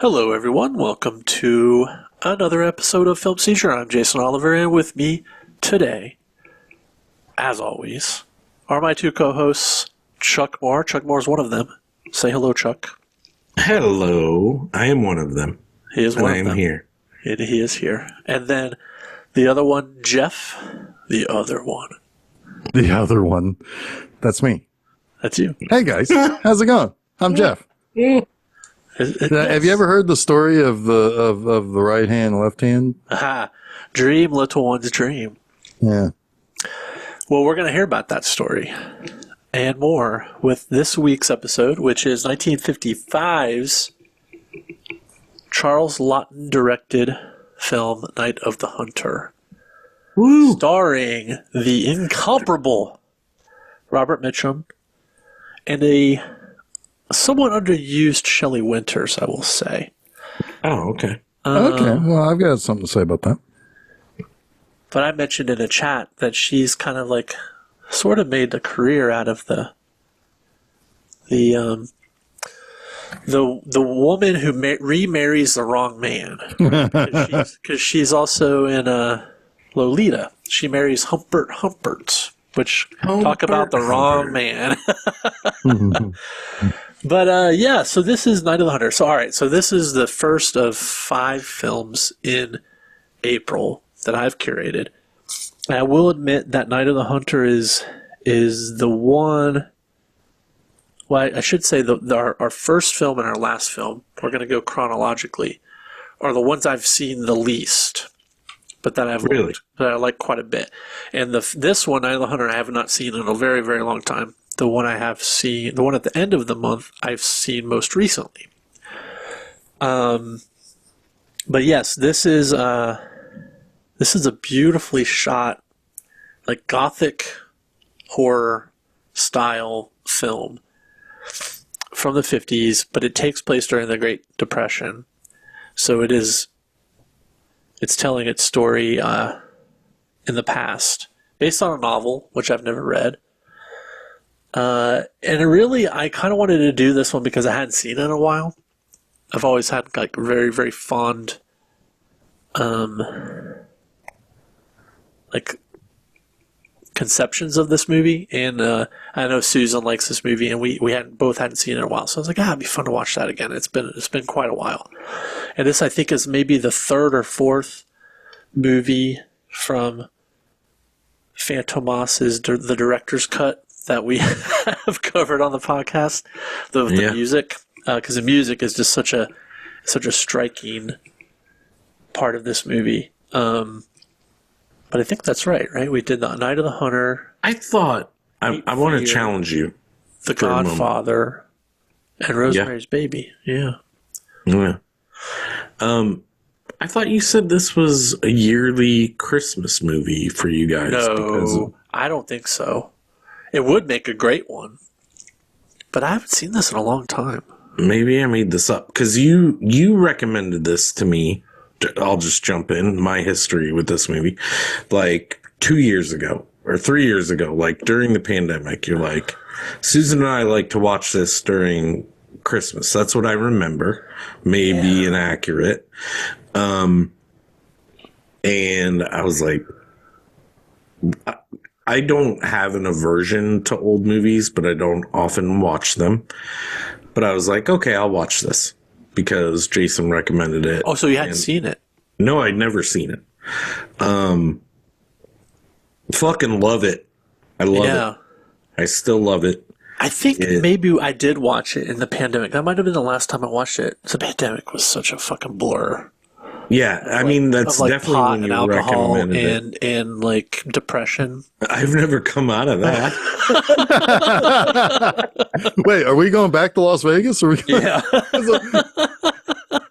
Hello, everyone. Welcome to another episode of Film Seizure. I'm Jason Oliver, and with me today, as always, are my two co-hosts, Chuck Moore. Chuck Moore is one of them. Say hello, Chuck. Hello. I am one of them. He is one of them. I am here. He is here. And then the other one, Jeff, the other one. The other one. That's me. That's you. Hey, guys. How's it going? I'm Jeff. Have you ever heard the story of the right hand, left hand? Aha. Dream, little one's dream. Yeah. Well, we're going to hear about that story and more with this week's episode, which is 1955's Charles Laughton directed film Night of the Hunter. Woo! Starring the incomparable Robert Mitchum and a somewhat underused Shelley Winters, I will say. Oh, okay. Okay. Well, I've got something to say about that. But I mentioned in a chat that she's kind of like sort of made a career out of the woman who remarries the wrong man. Because she's also in Lolita. She marries Humbert Humpert, which talk about the wrong man. But yeah, so this is Night of the Hunter. So all right, so this is the first of 5 films in April that I've curated. And I will admit that Night of the Hunter is the one. Well, I should say our first film and our last film, we're going to go chronologically, are the ones I've seen the least, but that I like quite a bit. And this one, Night of the Hunter, I have not seen in a very, very long time. The one I have seen, the one at the end of the month, I've seen most recently. But yes, this is a beautifully shot, like gothic horror style film from the 50s, but it takes place during the Great Depression. So it's telling its story in the past, based on a novel, which I've never read. And I kind of wanted to do this one because I hadn't seen it in a while. I've always had like very, very fond, like conceptions of this movie. And I know Susan likes this movie, and we both hadn't seen it in a while. So I was like, it'd be fun to watch that again. It's been quite a while. And this, I think, is maybe the 3rd or 4th movie from Fantomas's the director's cut that we have covered on the podcast, the music, because the music is just such a striking part of this movie. But I think that's right? We did the Night of the Hunter. I thought I want to challenge you. The Godfather and Rosemary's Baby. Yeah. Yeah. I thought you said this was a yearly Christmas movie for you guys. No, I don't think so. It would make a great one, but I haven't seen this in a long time. Maybe I made this up because you recommended this to me. I'll just jump in my history with this movie. Like 2 years ago or 3 years ago, like during the pandemic, you're like, Susan and I like to watch this during Christmas. That's what I remember. Maybe inaccurate. And I was like, I don't have an aversion to old movies, but I don't often watch them. But I was like, okay, I'll watch this because Jason recommended it. Oh, so you hadn't seen it? No, I'd never seen it. Fucking love it. I love it. I still love it. I think maybe I did watch it in the pandemic. That might have been the last time I watched it. The pandemic was such a fucking blur. Yeah, I mean, that's definitely pot when and you alcohol recommended it. And like depression. I've never come out of that. Wait, are we going back to Las Vegas? Or Yeah.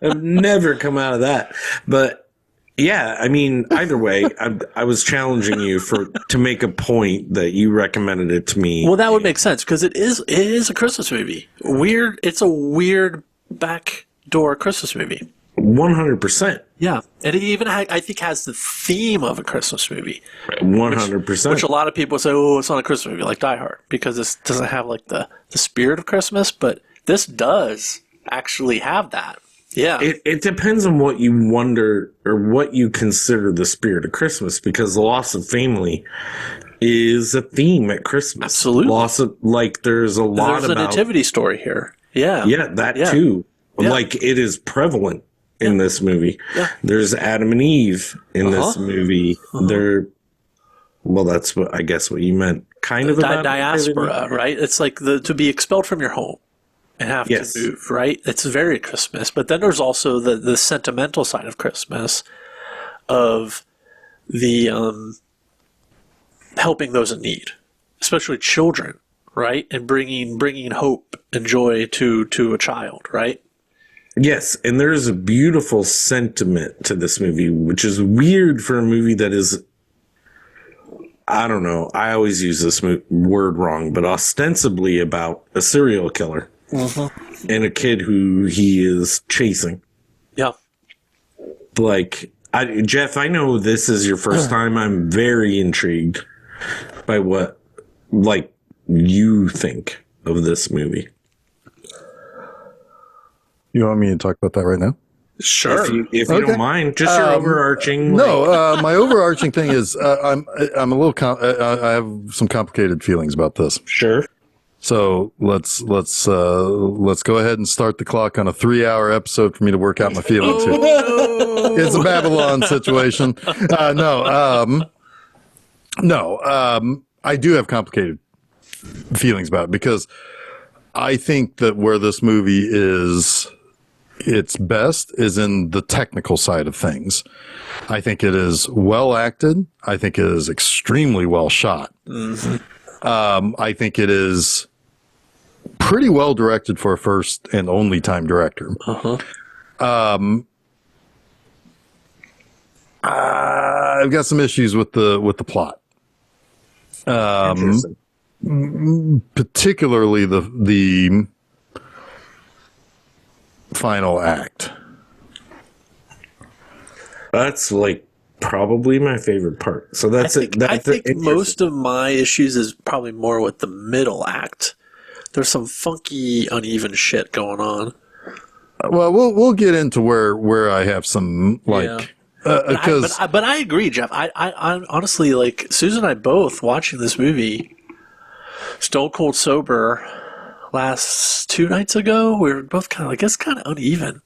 I've never come out of that. But yeah, I mean, either way, I was challenging you to make a point that you recommended it to me. Well, that would make sense because it is a Christmas movie. Weird. It's a weird backdoor Christmas movie. 100%. Yeah, and it even I think has the theme of a Christmas movie. 100%. Which a lot of people say, oh, it's not a Christmas movie like Die Hard because this doesn't have like the spirit of Christmas, but this does actually have that. Yeah. It depends on what you wonder or what you consider the spirit of Christmas, because the loss of family is a theme at Christmas. Absolutely. Loss of, like, there's a lot There's about... a nativity story here. Yeah. Yeah, that too. Yeah. Like, it is prevalent in this movie. Yeah. There's Adam and Eve in this movie. Well, that's what I guess what you meant. Kind of about diaspora, right? It's like to be expelled from your home and have to move, right? It's very Christmas. But then there's also the sentimental side of Christmas, of the helping those in need, especially children, right? And bringing hope and joy to a child, right? Yes, and there's a beautiful sentiment to this movie, which is weird for a movie that is, I don't know, I always use this word wrong, but ostensibly about a serial killer and a kid who he is chasing. Yeah. Like, Jeff, I know this is your first time. I'm very intrigued by what, like, you think of this movie. You want me to talk about that right now? Sure. If you don't mind, just your overarching. No, my overarching thing is I'm a little. I have some complicated feelings about this. Sure. So let's go ahead and start the clock on a 3-hour episode for me to work out my feelings here. It's a Babylon situation. I do have complicated feelings about it, because I think that where this movie is its best is in the technical side of things. I think it is well acted. I think it is extremely well shot. I think it is pretty well directed for a first and only time director. I've got some issues with the plot. Particularly the final act. That's like probably my favorite part. So that's it. I think most of my issues is probably more with the middle act. There's some funky, uneven shit going on. Well, we'll get into where I have some like. But I agree, Jeff. I honestly, like, Susan and I both watching this movie stone cold sober last 2 nights ago, we were both kind of like, it's kind of uneven.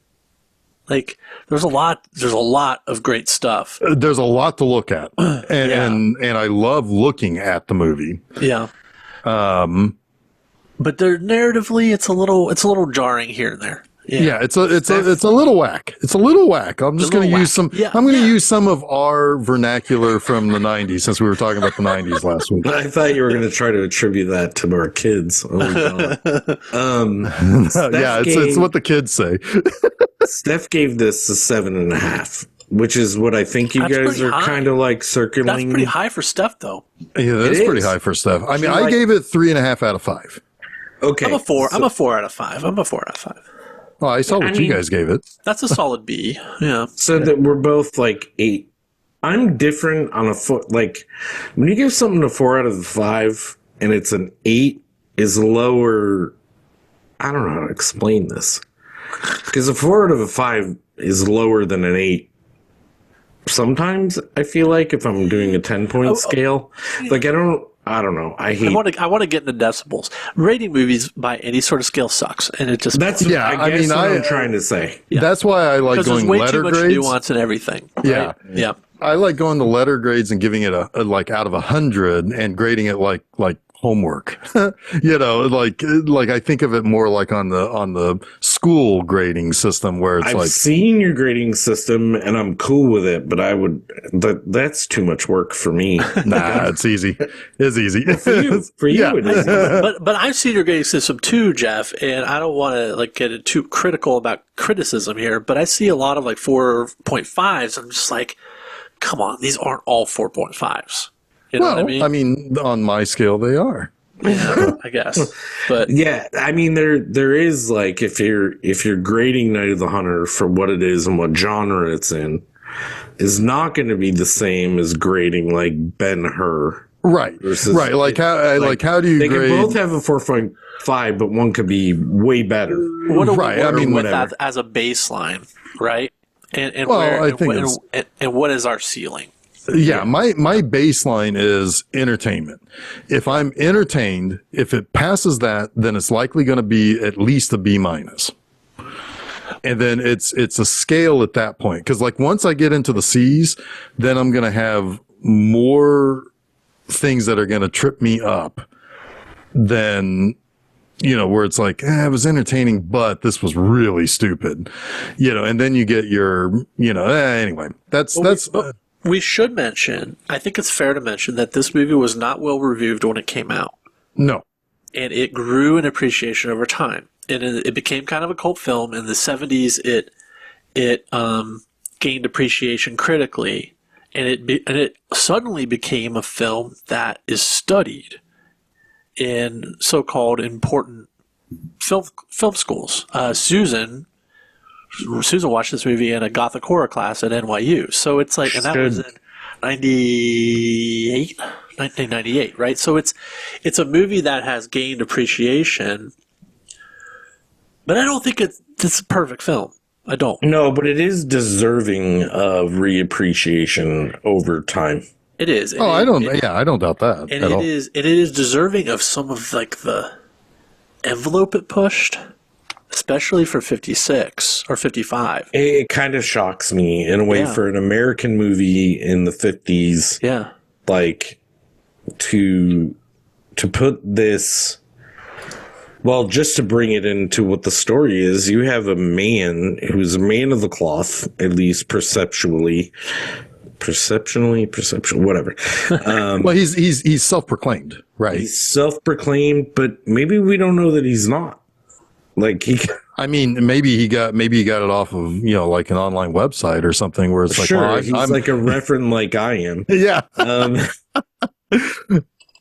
Like, there's a lot of great stuff. There's a lot to look at, and I love looking at the movie. Yeah. But narratively, it's a little jarring here and there. Yeah, it's a little whack. It's a little whack. I'm just going to use some. Yeah, I'm going to use some of our vernacular from the '90s, since we were talking about the '90s last week. I thought you were going to try to attribute that to our kids. Oh God. Yeah, it's what the kids say. Steph gave this a 7.5, which is what I think you guys are kind of like circling. That's pretty high for Steph, though. Yeah, that's pretty high for Steph. I mean, I gave it 3.5 out of 5. Okay, I'm a 4. I'm a 4 out of 5. I'm a 4 out of 5. Well, I saw what you guys gave it. That's a solid B. Yeah. So that we're both like 8. I'm different on a foot. Like, when you give something a 4 out of 5 and it's an 8 is lower. I don't know how to explain this, because a 4 out of 5 is lower than an 8. Sometimes I feel like if I'm doing a 10-point scale, like I don't know. I want to get into decibels. Rating movies by any sort of scale sucks, and it just that's I guess what I'm trying to say. Yeah. That's why I like going letter grades. There's way too much nuance in everything. Right? Yeah. I like going to letter grades and giving it a like out of 100 and grading it like homework. You know, like I think of it more like on the school grading system, where it's I've seen your grading system and I'm cool with it, but that's too much work for me. Nah, it's easy. It's easy. For you it is. But I've seen your grading system too, Jeff, and I don't want to like get too critical about criticism here, but I see a lot of like 4.5s. I'm just like, come on, these aren't all 4.5s. You know what I mean? On my scale, they are. Yeah, I guess. But yeah, I mean, there is like if you're grading Night of the Hunter for what it is and what genre it's in, is not going to be the same as grading like Ben-Hur Right. versus Right. Like how do you they grade? can both have a 4.5, but one could be way better. What are Right, we I working mean, with whatever. as a baseline, right? And Well, where I think it's- and what is our ceiling? Yeah, my baseline is entertainment. If I'm entertained, if it passes that, then it's likely going to be at least a B minus. And then it's a scale at that point. Because like once I get into the C's, then I'm going to have more things that are going to trip me up than, where it's like, it was entertaining, but this was really stupid, and then you get your, anyway, that's. We should mention, I think it's fair to mention that this movie was not well reviewed when it came out. No. And it grew in appreciation over time. And it became kind of a cult film. In the 70s, it gained appreciation critically. And it suddenly became a film that is studied in so-called important film schools. Susan watched this movie in a Gothic horror class at NYU. So it's like, and that was in 1998, right? So it's a movie that has gained appreciation, but I don't think it's a perfect film. I don't. No, but it is deserving of reappreciation over time. It is. I don't doubt that. And it is deserving of some of like the envelope it pushed. Especially for 56 or 55. It kind of shocks me in a way for an American movie in the 50s. Yeah. Like to put this, well, just to bring it into what the story is, you have a man who's a man of the cloth, at least perceptually, whatever. Well, he's self-proclaimed, right? He's self-proclaimed, but maybe we don't know that he's not. Like maybe he got it off of like an online website or something where it's like, sure, he's like a reverend like I am. Yeah.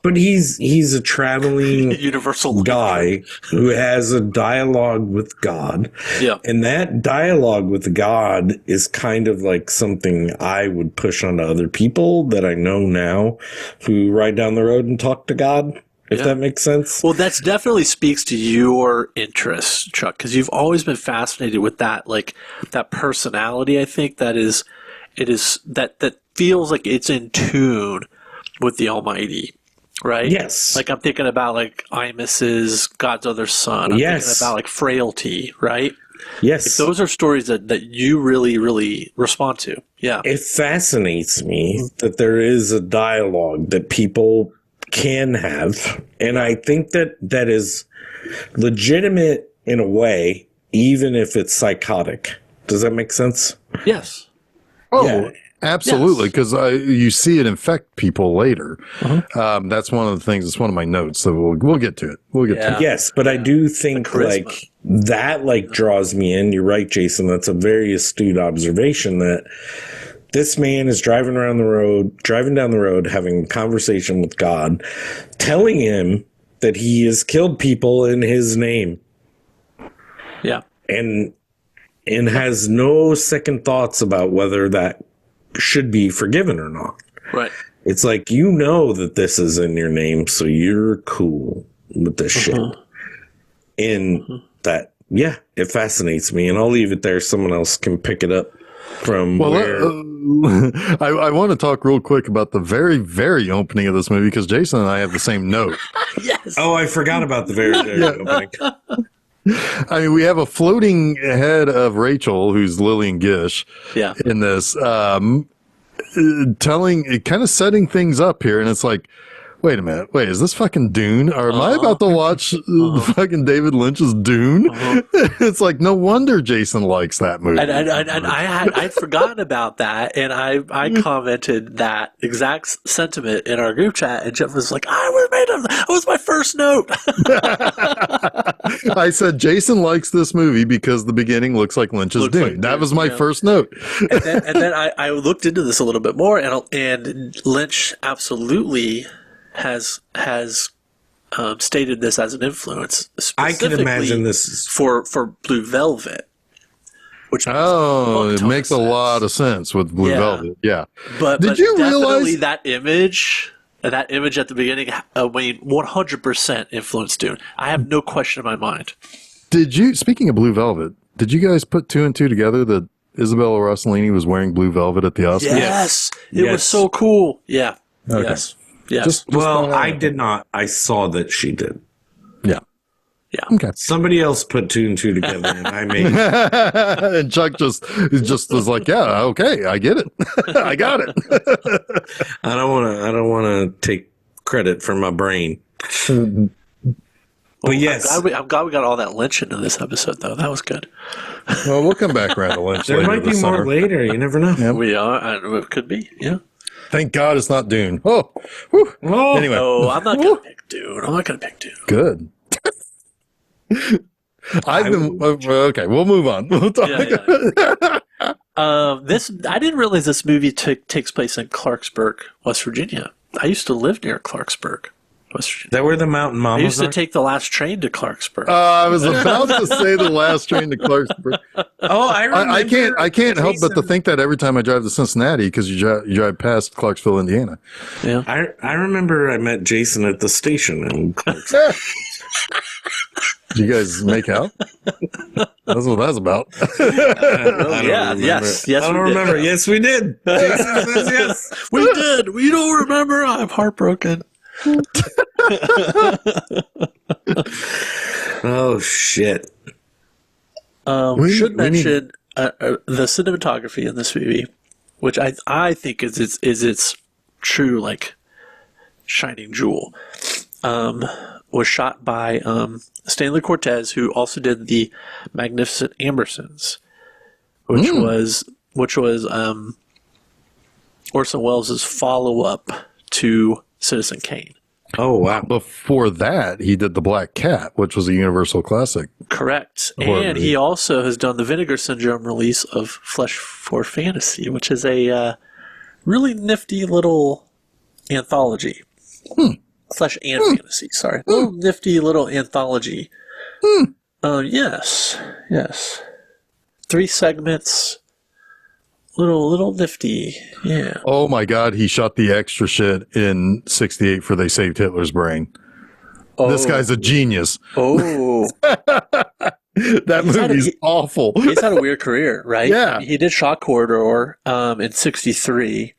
But he's a traveling universal guy who has a dialogue with God. Yeah. And that dialogue with God is kind of like something I would push onto other people that I know now who ride down the road and talk to God. If that makes sense. Well, that definitely speaks to your interest, Chuck, because you've always been fascinated with that, like that personality. I think that feels like it's in tune with the Almighty, right? Yes. Like I'm thinking about like Imus's God's Other Son. I'm thinking about like Frailty, right? Yes. Like, those are stories that you really, really respond to. Yeah. It fascinates me that there is a dialogue that people can have, and I think that is legitimate in a way, even if it's psychotic. Does that make sense? Yes. Oh, Yeah. absolutely, because you see it infect people later. That's one of the things. It's one of my notes, so we'll get to it. We'll get to it. Yes, but I do think like that draws me in. You're right, Jason. That's a very astute observation that this man is driving down the road, having a conversation with God, telling him that he has killed people in his name. Yeah. And has no second thoughts about whether that should be forgiven or not. Right. It's like, that this is in your name, so you're cool with this shit. And that, it fascinates me. And I'll leave it there. Someone else can pick it up from where... I want to talk real quick about the very, very opening of this movie because Jason and I have the same note. Yes. Oh, I forgot about the very, very opening. I mean, we have a floating head of Rachel, who's Lillian Gish, in this, kind of setting things up here. And it's like, wait a minute. Wait, is this fucking Dune? Or am I about to watch fucking David Lynch's Dune? It's like, no wonder Jason likes that movie. And I'd forgotten about that, and I commented that exact sentiment in our group chat, and Jeff was like, that was my first note. I said, Jason likes this movie because the beginning looks like Lynch's Dune. Like that was my first note. and then I looked into this a little bit more, and Lynch absolutely has stated this as an influence. I can imagine this for Blue Velvet, which it makes a lot of sense with Blue Velvet. Yeah, but you definitely realize that image that image at the beginning, Wayne, 100% influenced Dune. I have no question in my mind. Speaking of Blue Velvet, did you guys put two and two together that Isabella Rossellini was wearing Blue Velvet at the Oscars? Yes. It was so cool. Yeah. Okay. Yes. Yes. Just I did not. I saw that she did. Yeah. Yeah. Okay. Somebody else put two and two together, and I made. And Chuck just was like, "Yeah, okay, I get it, I got it." I don't want to take credit for my brain. But yes, I'm glad we got all that Lynch into this episode, though. That was good. Well, we'll come back around to Lynch. there might be more later. You never know. Yep. We are. It could be. Yeah. Thank God it's not Dune. Oh, whew. Anyway. No, I'm not going to pick Dune. I'm not going to pick Dune. Good. Okay. We'll move on. We'll talk. This I didn't realize this movie takes place in Clarksburg, West Virginia. I used to live near Clarksburg, West Virginia. Is that where the Mountain I Mamas used to are? take the last train to Clarksburg. I was about to say the last train to Clarksburg. Oh, I remember. I can't help but to Jason. think that every time I drive to Cincinnati because you drive past Clarksville, Indiana. Yeah. I remember I met Jason at the station in Did you guys make out? That's what that's about. Yes. I don't remember. Yes, we did. Jason says yes. We did. We don't remember. I'm heartbroken. Oh shit. Should mention the cinematography in this movie, which I think is its true like shining jewel. Was shot by Stanley Cortez, who also did the Magnificent Ambersons, which was Orson Welles' follow-up to Citizen Kane. Oh wow. Before that, he did The Black Cat, which was a Universal classic. Correct. Horror And movie. he also has done the Vinegar Syndrome release of Flesh for Fantasy, which is a really nifty little anthology. Flesh and Fantasy, sorry. Little nifty little anthology. Yes. 3 segments. Little nifty. Yeah. Oh my God, he shot the extra shit in '68 for They Saved Hitler's Brain. This guy's a genius. Oh. That movie's awful. He's had a weird career, right? Yeah. He did Shock Corridor in '63.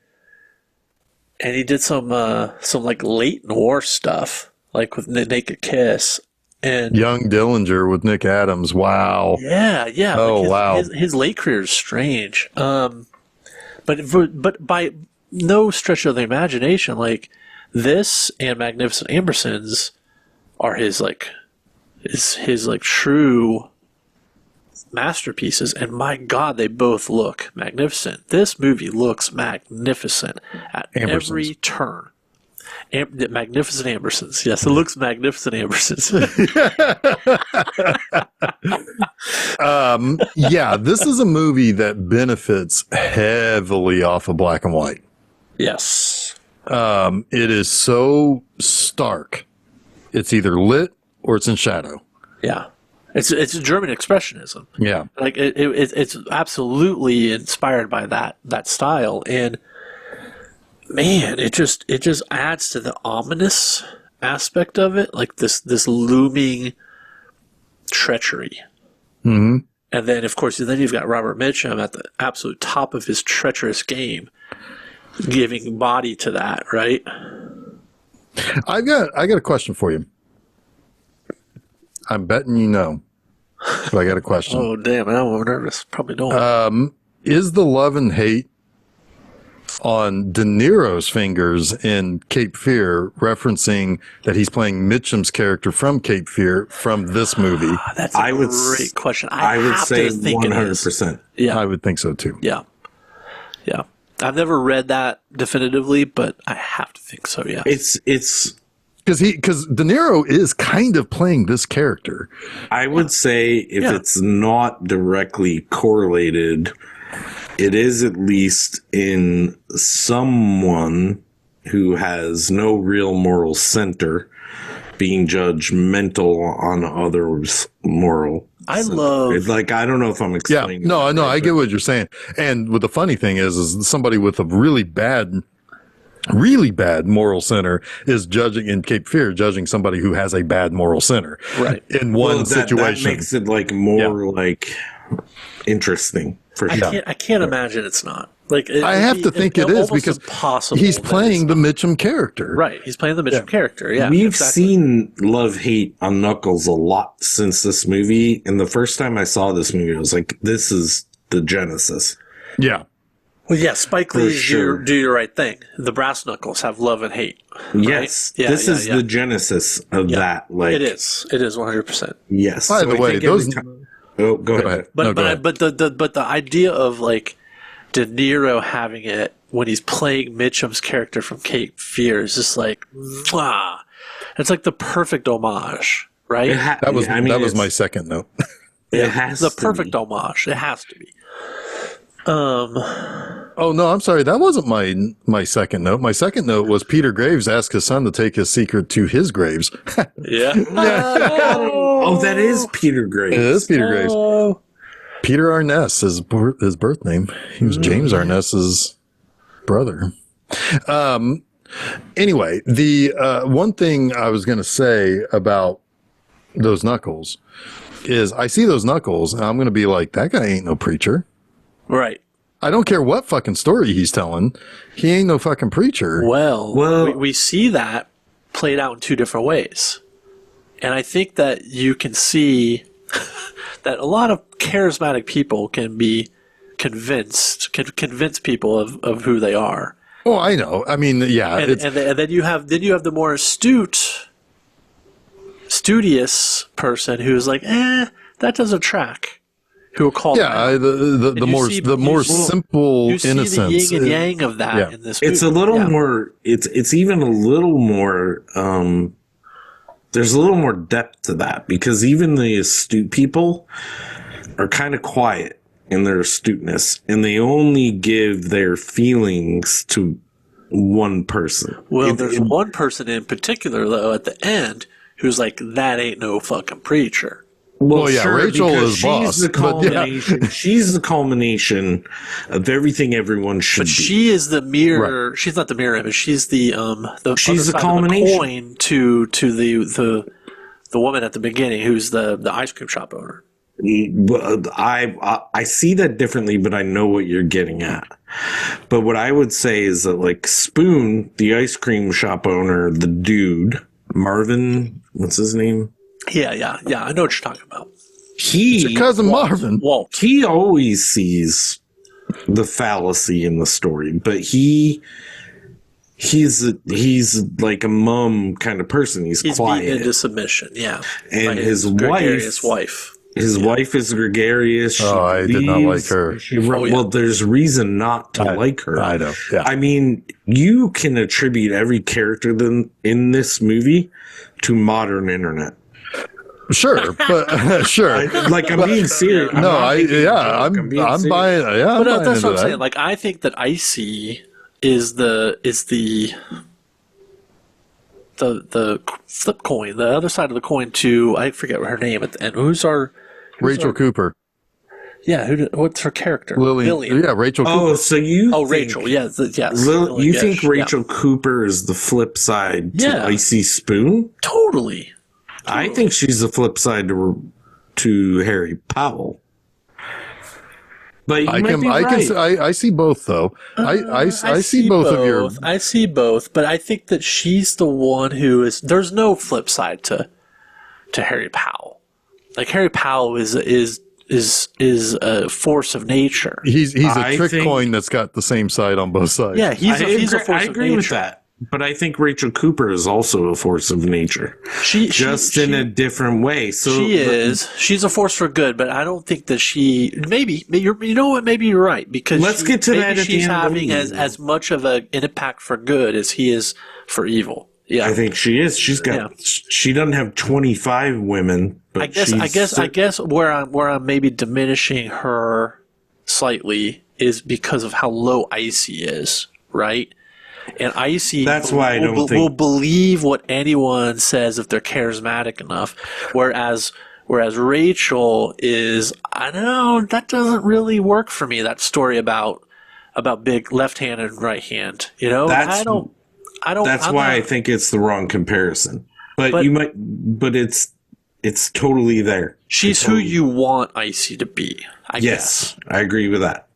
And he did some like late noir stuff, like with Naked Kiss and Young Dillinger with Nick Adams. Wow. yeah. Oh, like wow. His late career is strange. But by no stretch of the imagination, like this and Magnificent Ambersons are his true masterpieces, and my God, they both look magnificent. This movie looks magnificent at every turn. Magnificent Ambersons. Yes, it looks magnificent Ambersons. Yeah, this is a movie that benefits heavily off of black and white. Yes. It is so stark. It's either lit or it's in shadow. Yeah. It's German expressionism. Yeah. Like it's absolutely inspired by that style, and man, it just adds to the ominous aspect of it, like this looming treachery. Mm-hmm. And then of course you've got Robert Mitchum at the absolute top of his treacherous game, giving body to that, right? I got a question for you. I'm betting you know, but I got a question. Oh damn! Now I'm nervous. Probably don't. Is the love and hate on De Niro's fingers in Cape Fear referencing that he's playing Mitchum's character from Cape Fear from this movie? That's a great question. I would have say to think 100%. Yeah, I would think so too. yeah. I've never read that definitively, but I have to think so. Yeah. It's Because De Niro is kind of playing this character. I would say if it's not directly correlated, it is at least in someone who has no real moral center being judgmental on others' moral. I love. Like, I don't know if I'm explaining. Yeah, no, I get what you're saying. And what the funny thing is somebody with a really bad really bad moral center is judging in Cape Fear, judging somebody who has a bad moral center. Right. In one situation. That makes it like more like interesting for sure. I can't imagine it's not. Like I have to think it is because he's playing the Mitchum character. Right. He's playing the Mitchum character. Yeah. We've seen love-hate on Knuckles a lot since this movie. And the first time I saw this movie, I was like, this is the genesis. Yeah. Well, yeah, Spike Lee's sure. Do Your Right Thing. The Brass Knuckles have love and hate. Yes. Right? This is the genesis of that. Like it is. It is 100%. Yes. By the way, those. Oh, go ahead. But the idea of like De Niro having it when he's playing Mitchum's character from Cape Fear is just like, mwah. It's like the perfect homage, right? That was my second note. It has the to perfect be. homage. It has to be. Oh no, I'm sorry. That wasn't my second note. My second note was Peter Graves asked his son to take his secret to his graves. Yeah. Oh, that is Peter Graves. It is Peter Graves. Oh. Peter Arness, his birth name. He was James Arness's brother. Anyway, the one thing I was going to say about those Knuckles is I see those Knuckles and I'm going to be like, that guy ain't no preacher. Right. I don't care what fucking story he's telling. He ain't no fucking preacher. Well, we see that played out in two different ways. And I think that you can see that a lot of charismatic people can be convince people of who they are. Oh, I know. I mean, yeah. And then you have the more studious person who's like, that doesn't track. Who will call the more simple you see innocence. the yin and yang of that in this movie. It's a little more. It's even a little more. There's a little more depth to that because even the astute people are kind of quiet in their astuteness, and they only give their feelings to one person. Well, there's one person in particular though at the end who's like, "That ain't no fucking preacher." Well, yeah, sure, Rachel is boss. The culmination, She's the culmination of everything everyone should be. But she is the mirror. Right. She's not the mirror image. She's the she's the of culmination. the coin to the woman at the beginning, who's the ice cream shop owner. I see that differently, but I know what you're getting at. But what I would say is that like Spoon, the ice cream shop owner, the dude Marvin, what's his name? Yeah. I know what you're talking about. It's your cousin Marvin. Walt. He always sees the fallacy in the story, but he's like a mum kind of person. He's quiet, beaten into submission. Yeah, and his wife. His wife is gregarious. I did not like her. Well, there's reason not to like her. I know. Yeah. I mean, you can attribute every character in this movie to modern internet. Sure, but sure. I'm being serious. I'm buying. Yeah, But that's what I'm saying. Like, I think that Icy is the flip coin, the other side of the coin to, I forget her name at the end. Rachel Cooper. Yeah, what's her character? Lillian. Yeah, Rachel Cooper. Oh, so you think, Rachel, yes. You think Rachel Cooper is the flip side to Icy Spoon? Totally. I think she's the flip side to Harry Powell. But I see both though. I see both of your. I see both, but I think that she's the one who is. There's no flip side to Harry Powell. Like Harry Powell is a force of nature. He's a trick coin that's got the same side on both sides. Yeah, he's a force of nature. I agree with that. But I think Rachel Cooper is also a force of nature. Just in a different way. So she is. She's a force for good, but I don't think that she. Maybe you know what? Maybe you're right because let's get to that. At she's the end having as much of an impact for good as he is for evil. Yeah, I think she is. She's got. Yeah. She doesn't have 25 women. But I guess where I'm maybe diminishing her slightly is because of how low Icy is, right? And Icy will believe what anyone says if they're charismatic enough, whereas Rachel is, I don't know, that doesn't really work for me. That story about about big left hand and right hand. You know, That's I don't. That's I'm why not- I think it's the wrong comparison. But it's totally there. She's who you want Icy to be. I Yes, guess. I agree with that.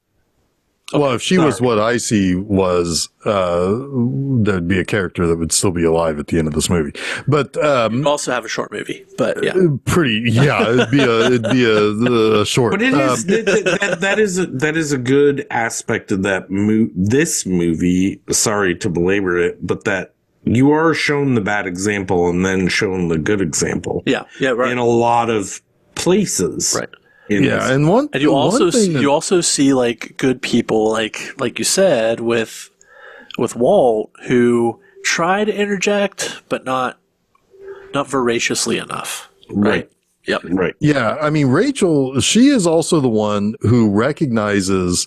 Well, if she was what Icy was, there'd be a character that would still be alive at the end of this movie. But You also have a short movie, but yeah. it'd be a short. But it is that is a good aspect of this movie. Sorry to belabor it, but that you are shown the bad example and then shown the good example. Yeah, right. In a lot of places, Right. And you also see like good people like you said with Walt, who try to interject but not voraciously enough. Right. Yep. Right. Yeah, I mean, Rachel, she is also the one who recognizes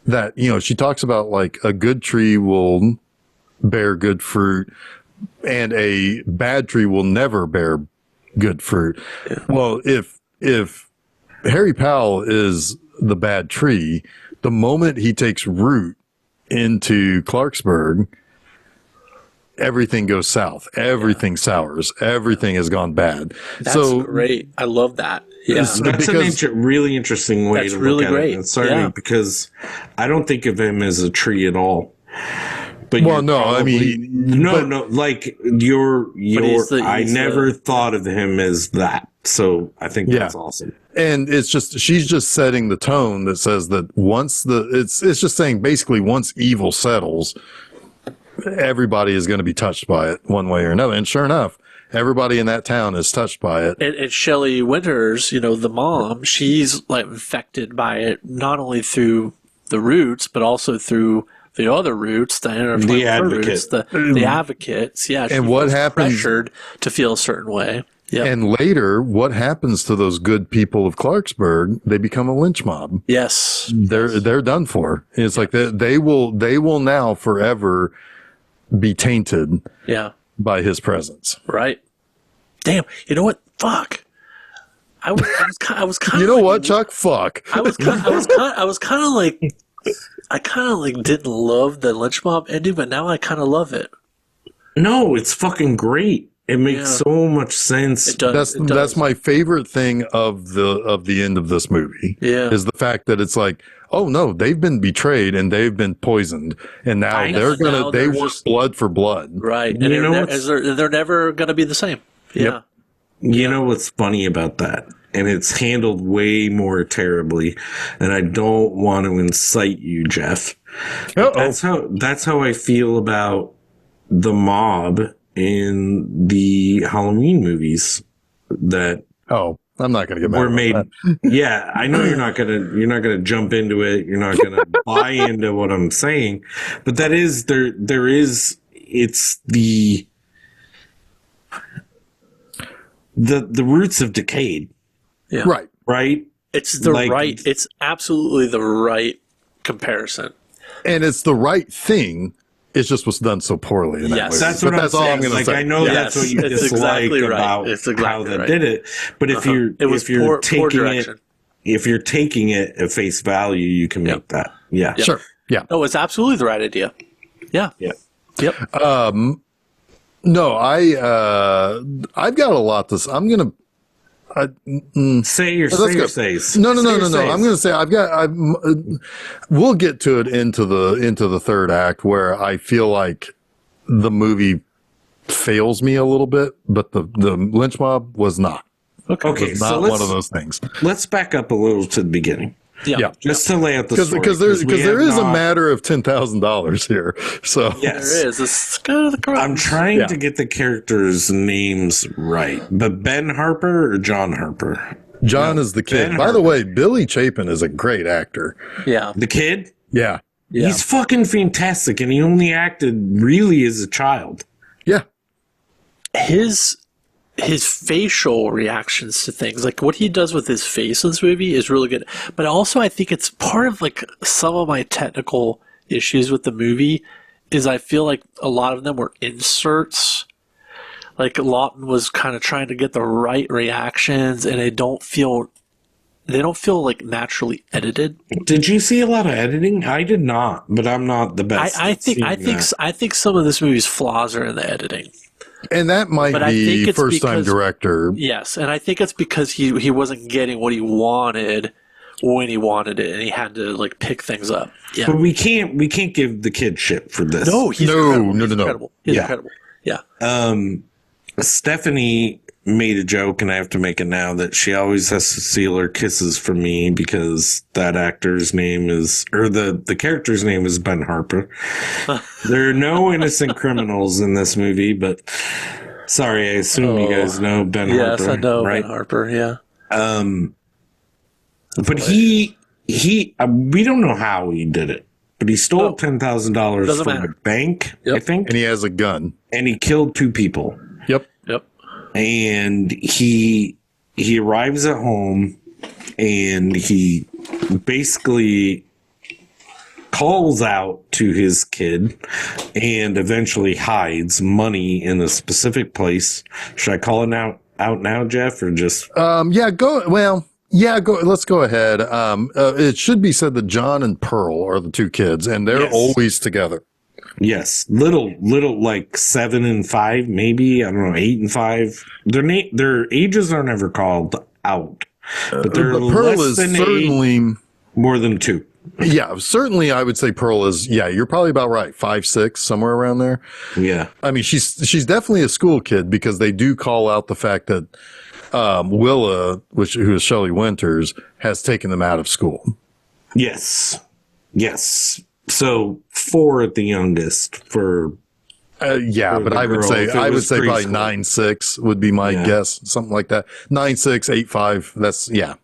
that, she talks about like a good tree will bear good fruit and a bad tree will never bear good fruit. Yeah. Well, if Harry Powell is the bad tree, the moment he takes root into Clarksburg, everything goes south. Everything sours. Everything has gone bad. That's great. I love that. Yeah, that's a really interesting way to look at it. And sorry, because I don't think of him as a tree at all. But like I never thought of him as that. So I think that's awesome. And it's just, she's just setting the tone that says that it's just saying basically once evil settles, everybody is going to be touched by it one way or another. And sure enough, everybody in that town is touched by it. And Shelley Winters, the mom, she's like infected by it, not only through the roots, but also through the other roots, the advocates, the advocates. Yeah. And what happens? Pressured to feel a certain way. Yep. And later, what happens to those good people of Clarksburg? They become a lynch mob. Yes. They're done for. It's like they will now forever be tainted. Yeah. By his presence. Right. Damn. You know what? Fuck. I was kind of. You know what, Chuck? Fuck. I was kind of like. I kind of like didn't love the lynch mob ending, but now I kind of love it. No, it's fucking great. It makes so much sense. It does. That's my favorite thing of the end of this movie. Yeah, is the fact that it's like, oh no, they've been betrayed and they've been poisoned, and now they want blood for blood. Right, and they're never gonna be the same. Yeah. Yep. You know what's funny about that? And it's handled way more terribly. And I don't want to incite you, Jeff. That's how I feel about the mob in the Halloween movies that I'm not going to get mad were about made. That. Yeah, I know you're not gonna jump into it. You're not gonna buy into what I'm saying, but that is there is it's the roots have decayed. Yeah. Right. It's it's absolutely the right comparison. And it's the right thing. It's just what's done so poorly in that movie. That's what that's all I'm going to say. I know that's what you dislike about how they did it. But if you're taking it at face value, you can make that. Yeah. Sure. Yeah. No, it's absolutely the right idea. Yeah. Yeah. Yep. No, I've got a lot to say. I'm going to say your says. No. I'm going to say we'll get to it into the third act where I feel like the movie fails me a little bit, but the lynch mob was not. Okay, it was not one of those things. Let's back up a little to the beginning. Yeah. Just to lay out the story. Because there is a matter of $10,000 here. So yes. There is. It's kind of the correct. I'm trying to get the characters' names right. But Ben Harper or John Harper? John is the kid. By the way, Billy Chapin is a great actor. Yeah. The kid? Yeah. He's fucking fantastic, and he only acted really as a child. Yeah. His facial reactions to things, like what he does with his face in this movie, is really good. But also, I think it's part of like some of my technical issues with the movie is I feel like a lot of them were inserts. Like Lawton was kind of trying to get the right reactions, and they don't feel they don't feel like naturally edited. Did you see a lot of editing? I did not, but I'm not the best. I think some of this movie's flaws are in the editing. And that might But I think be it's first-time because- director. Yes, and I think it's because he wasn't getting what he wanted when he wanted it, and he had to like pick things up. Yeah. But we can't give the kid shit for this. No, he's No, incredible. no, He's no, no. incredible. He's Yeah. incredible. Yeah. Stephanie made a joke, and I have to make it now, that she always has to steal her kisses from me because that actor's name is, or the character's name is Ben Harper. There are no innocent criminals in this movie, but sorry, I assume you guys know Ben Yes, Harper. I know right? Ben Harper. Yeah. But we don't know how he did it, but he stole No. $10,000 Doesn't from matter. a bank, Yep. I think, And he has a gun. and he killed 2 people. Yep. Yep. And he arrives at home, and he basically calls out to his kid and eventually hides money in a specific place. Should I call it out now, Jeff, or just Let's go ahead. It should be said that John and Pearl are the 2 kids, and they're Yes. always together. yes, little like 7 and 5, maybe, I don't know, 8 and 5. Their ages are never called out, but they're But Pearl less is than 8, certainly, more than 2. yeah, certainly I would say Pearl is, yeah, you're probably about right. 5, 6, somewhere around there. Yeah. I mean, she's definitely a school kid because they do call out the fact that Willa, who is Shelley Winters, has taken them out of school. Yes. So 4 at the youngest for Yeah, For but the I would girl, say if it was probably preschool. 9-6 would be my Yeah. guess, something like that. 9-6, 8-5. That's yeah.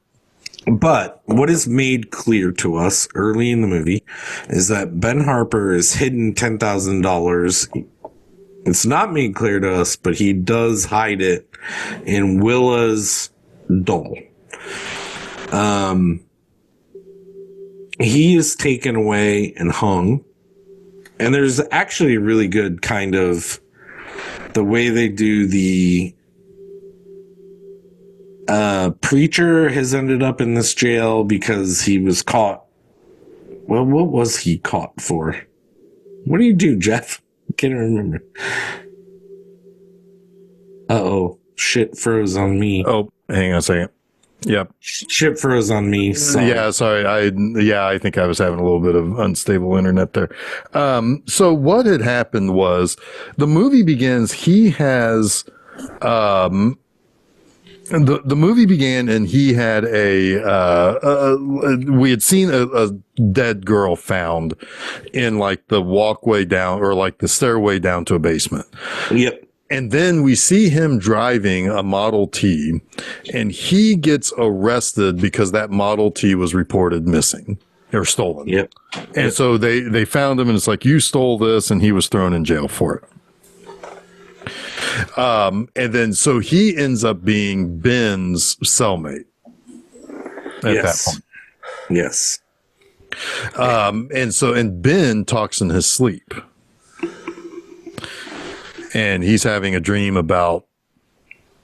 But what is made clear to us early in the movie is that Ben Harper has hidden $10,000. It's not made clear to us, but he does hide it in Willa's doll. He is taken away and hung. And there's actually a really good kind of the way they do the preacher has ended up in this jail because he was caught. Well, what was he caught for? What do you do, Jeff? I can't remember. Uh-oh. Shit froze on me. Oh, hang on a second. Yep. Shit froze on me. Sorry. Yeah, sorry. I think I was having a little bit of unstable internet there. So what had happened was the movie begins. He has, the movie began and he had we had seen a dead girl found in like the walkway down or like the stairway down to a basement. Yep. And then we see him driving a Model T, and he gets arrested because that Model T was reported missing or stolen. Yep. And so they found him, and it's like, you stole this, and he was thrown in jail for it. And then so he ends up being Ben's cellmate at that point. Yes. And Ben talks in his sleep. And he's having a dream about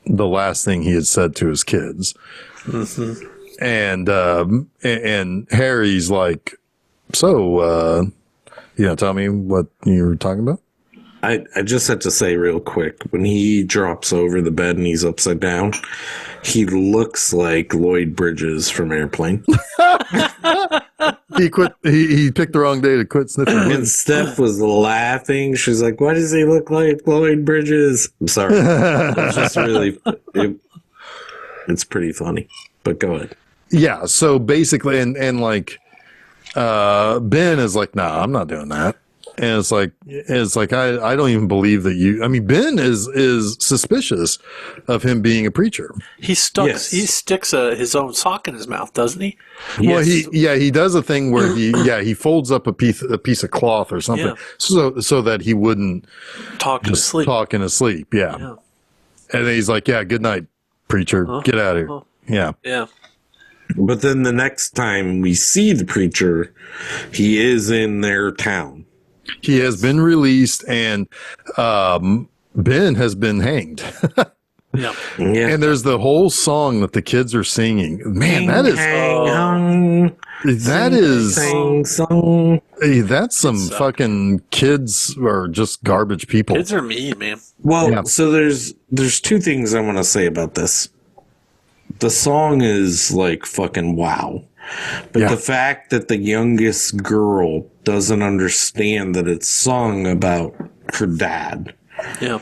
the last thing he had said to his kids. Mm-hmm. And Harry's like, so, tell me what you were talking about? I just had to say real quick, when he drops over the bed and he's upside down, he looks like Lloyd Bridges from Airplane. He quit. He picked the wrong day to quit sniffing. And Steph was laughing. She's like, why does he look like Lloyd Bridges? I'm sorry. It's just really, it's pretty funny, but go ahead. Yeah. So basically, and like, Ben is like, nah, I'm not doing that. And it's like I don't even believe that you. I mean, Ben is suspicious of him being a preacher. He sticks his own sock in his mouth, doesn't he? Well, Yes. he does a thing where he folds up a piece of cloth or something so that he wouldn't Talk in his sleep. talk in his sleep. Yeah. And then he's like, yeah, good night, preacher. Get out of here. Yeah. Yeah. But then the next time we see the preacher, he is in their town. He has been released and Ben has been hanged. Yeah. Yeah. And there's the whole song that the kids are singing. Man, that is Sing song. that's some It's, fucking kids or just garbage people. Kids are mean, man. Well, Yeah. so there's two things I want to say about this. The song is like fucking wow. But Yeah. the fact that the youngest girl doesn't understand that it's sung about her dad Yeah.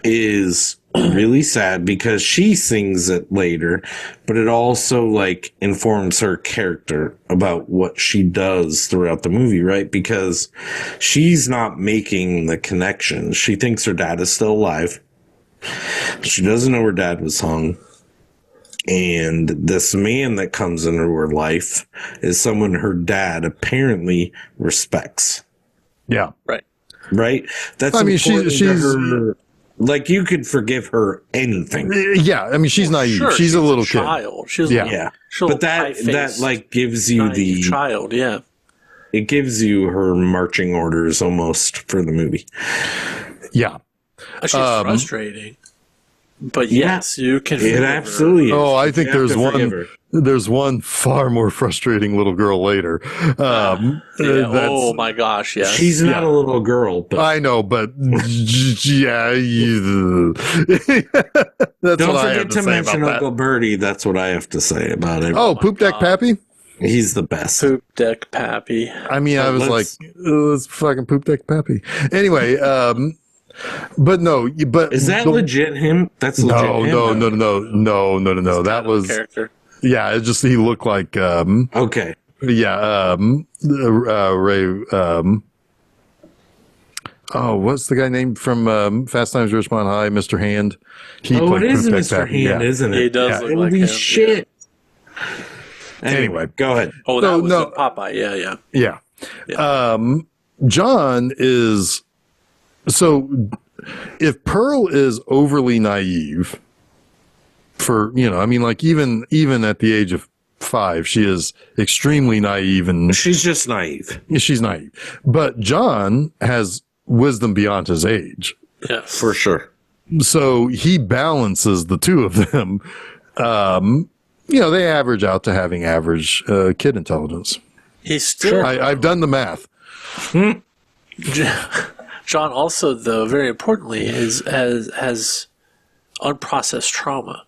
is really sad because she sings it later, but it also like informs her character about what she does throughout the movie, right? Because she's not making the connection. She thinks her dad is still alive. She doesn't know her dad was hung. And this man that comes into her life is someone her dad apparently respects. Yeah. Right. Right? That's I mean, important she's to her. Like, you could forgive her anything. Yeah. I mean, she's naive. Sure, she's a little kid. child. She's Yeah. Yeah. she's a But that pie-faced, like gives you naive child. Yeah. it gives you her marching orders almost for the movie. Yeah. She's frustrating. But yes, you can. It forgive her. absolutely is. Oh, I think You have there's to forgive her. one far more frustrating little girl later. Yeah. Oh my gosh. Yes. She's not a little girl, but I know, but yeah, that's don't what I have forget to to say mention about Uncle that. Bertie. That's what I have to say about it. Oh, Poop Deck Pappy. He's the best. Poop deck pappy. I mean, I was let's- like, let's fucking Poop Deck Pappy. Anyway, but no, but Is that legit him? That's legit no, him? no. That was character. yeah. It just he looked like Okay. yeah Ray oh, what's the guy named from Fast Times at Ridgemont High, Mr. Hand? He Oh, it played is Poop Deck Mr. Pappy, Hand, yeah. isn't it? He does look like Holy him. shit. Anyway. Go ahead. Oh, that No, was no. in Popeye. Yeah. Yeah. John is so if Pearl is overly naive for, I mean, like even at the age of 5, she is extremely naive and She's just naive. she's naive. But John has wisdom beyond his age. Yes. For sure. So he balances the two of them. They average out to having average kid intelligence. He's still. I've done the math. John also, though, very importantly, has unprocessed trauma.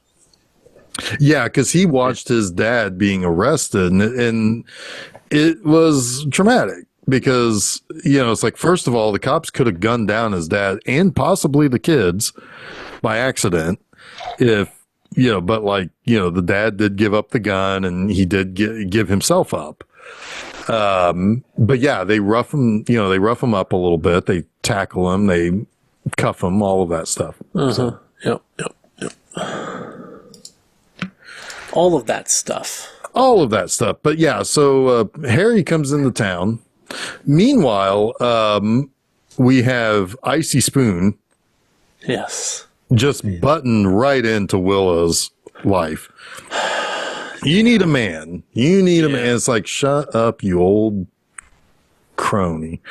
Yeah, because he watched his dad being arrested, and it was traumatic because, it's like, first of all, the cops could have gunned down his dad and possibly the kids by accident but the dad did give up the gun and he did give himself up. But yeah, they rough him up a little bit. They tackle him, they cuff him, all of that stuff. So. Yep. All of that stuff. All of that stuff. But yeah, so Harry comes into town. Meanwhile, we have Icy Spoon Yes. just button right into Willa's life. You need a man. You need a man. It's like, shut up, you old crony.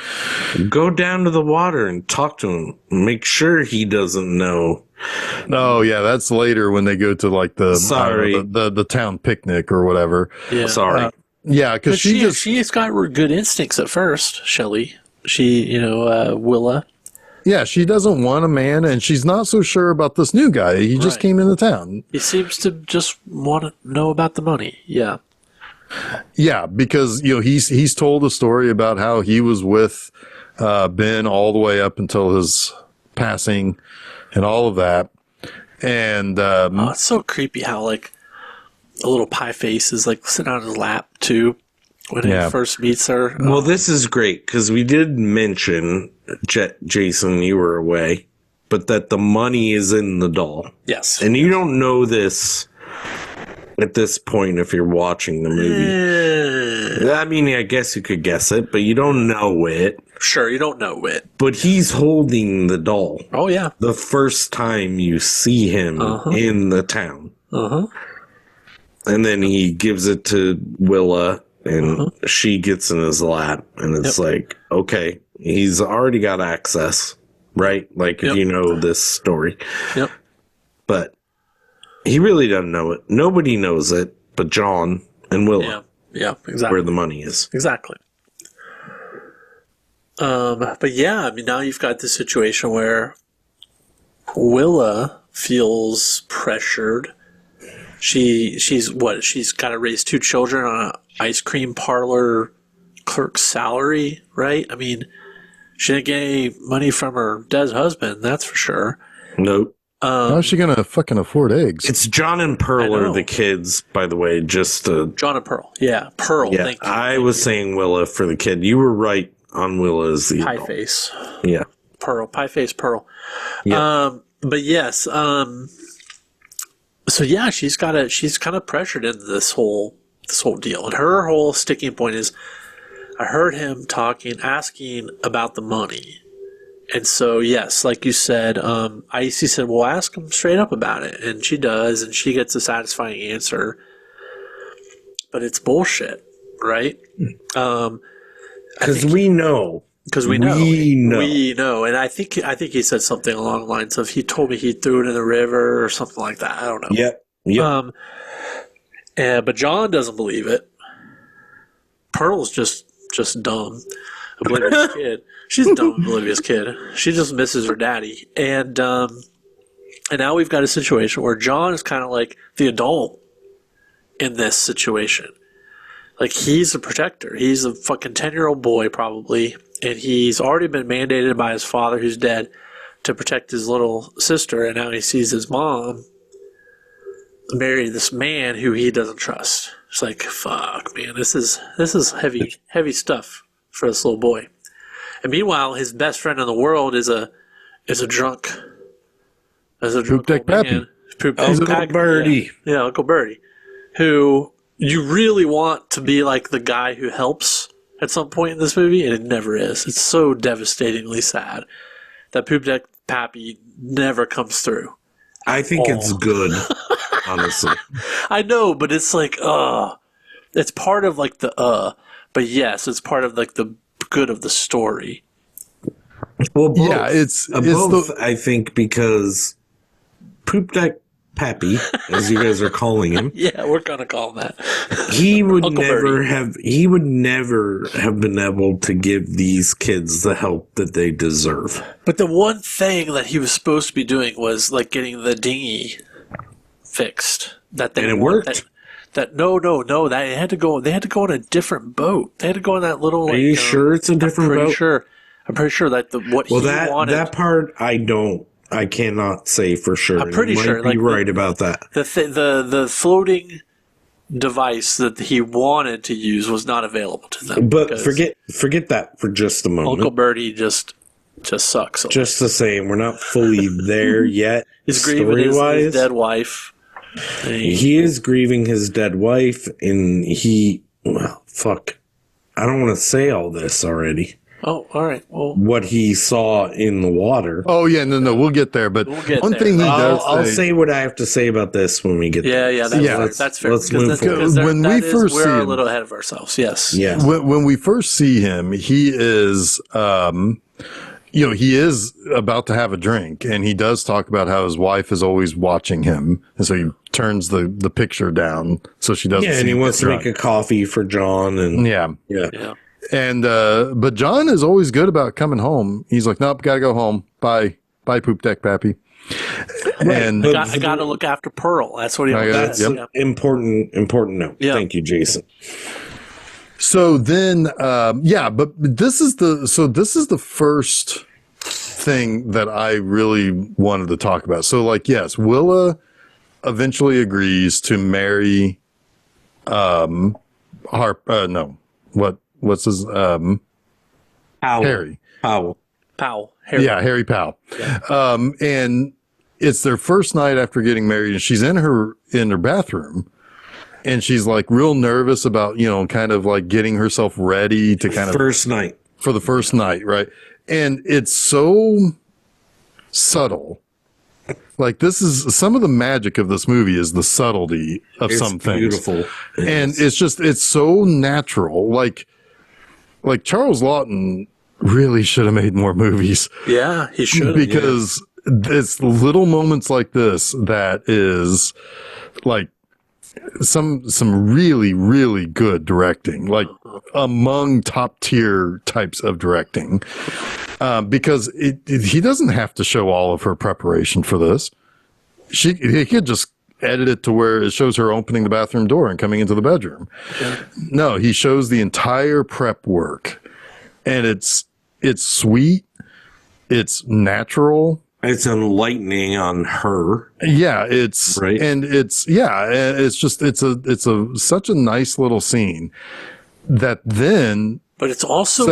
Go down to the water and talk to him. Make sure he doesn't know. Oh yeah, that's later when they go to like the the town picnic or whatever. Yeah. Sorry. Yeah, because she's got good instincts at first, Shelley. She, Willa. Yeah, she doesn't want a man, and she's not so sure about this new guy. He just Right. came into town. He seems to just want to know about the money. Yeah. Yeah, because he's told a story about how he was with Ben all the way up until his passing, and all of that. And Oh, it's so creepy how like a little pie face is like sitting on his lap too when he first meets her. Well, this is great because we did mention, Jason, you were away, but that the money is in the doll. Yes. And you don't know this at this point if you're watching the movie. I mean, I guess you could guess it, but you don't know it. Sure, you don't know it. But he's holding the doll Oh yeah. the first time you see him in the town. And then he gives it to Willa, and she gets in his lap, and it's like, okay, he's already got access, right? Like, if you know this story. Yep. But He really doesn't know it. Nobody knows it but John and Willa. Yeah, exactly. Where the money is. Exactly. But yeah, I mean, now you've got this situation where Willa feels pressured. She's got to raise 2 children on an ice cream parlor clerk's salary, right? I mean, she didn't get any money from her dead husband, that's for sure. Nope. How's she gonna fucking afford eggs? It's John and Pearl are the kids, by the way. John and Pearl. Yeah, Pearl. Yeah, thank you. I was saying Willa for the kid. You were right on Willa as the Pie adult. face. Yeah. Pearl. Pie face Pearl. Yeah. But yes. So yeah, she's kind of pressured into this whole deal, and her whole sticking point is, I heard him asking about the money. And so, yes, like you said, Icy said, well, ask him straight up about it. And she does, and she gets a satisfying answer. But it's bullshit, right? Because we know. Because we know. We know. And I think he said something along the lines of, he told me he threw it in the river or something like that. I don't know. Yep. But John doesn't believe it. Pearl's just dumb. Oblivious kid. She's a dumb, oblivious kid. She just misses her daddy. And now we've got a situation where John is kind of like the adult in this situation. Like, he's a protector. He's a fucking 10-year-old boy, probably. And he's already been mandated by his father, who's dead, to protect his little sister. And now he sees his mom marry this man who he doesn't trust. It's like, fuck, man. This is heavy stuff for this little boy. And meanwhile, his best friend in the world is a drunk. Poop Deck Pappy. Uncle Birdie. Yeah, Uncle Birdie. Who you really want to be like the guy who helps at some point in this movie, and it never is. It's so devastatingly sad that Poop Deck Pappy never comes through. I think it's good, honestly. I know, but it's like, it's part of like but yes, it's part of like the good of the story. Well, both. Yeah, it's both. I think because Poop Deck Pappy, as you guys are calling him, Yeah, we're gonna call him that. he would Uncle never Birdie. have. He would never have been able to give these kids the help that they deserve. But the one thing that he was supposed to be doing was like getting the dinghy fixed. And it worked. No. They had to go on a different boat. They had to go on that little. Are you sure it's a different boat? I'm pretty sure that he wanted. That part I cannot say for sure. I'm pretty sure. You might be right about that. The floating device that he wanted to use was not available to them. But forget that for just a moment. Uncle Birdie just sucks. Just the same, we're not fully there yet. He's grieving his dead wife. He is grieving his dead wife, and fuck. I don't want to say all this already. Oh, all right. Well, what he saw in the water. Oh yeah, no, we'll get there. But one thing he does, I'll say what I have to say about this when we get there. That's fair. Let's move forward. When we first see him, we're a little ahead of ourselves. Yes. Yeah. When we first see him, he is, he is about to have a drink, and he does talk about how his wife is always watching him, and so he turns the picture down so she doesn't. Yeah, and he wants to make a coffee for John, and yeah. And but John is always good about coming home. He's like, nope, gotta go home. Bye, Poop Deck Pappy. Right. And I got to look after Pearl. That's what he. That's an important note. Yeah. Thank you, Jason. So then, but this is the first thing that I really wanted to talk about. So, like, yes, Willa eventually agrees to marry, what's his, Harry. Powell. Harry. Yeah, Harry Powell. Yeah. And it's their first night after getting married, and she's in her bathroom. And she's like real nervous about, kind of like getting herself ready to kind of for the first night. Right. And it's so subtle. Like, this is some of the magic of this movie is the subtlety of some things. Beautiful. And it's so natural. Like Charles Laughton really should have made more movies. Yeah, he should. Because it's little moments like this that is like some really, really good directing, like among top tier types of directing. Because he doesn't have to show all of her preparation for this. He could just edit it to where it shows her opening the bathroom door and coming into the bedroom. Yeah. No, he shows the entire prep work, and it's sweet, it's natural, it's enlightening on her. Yeah, it's right, and it's just it's such a nice little scene that then. But it's also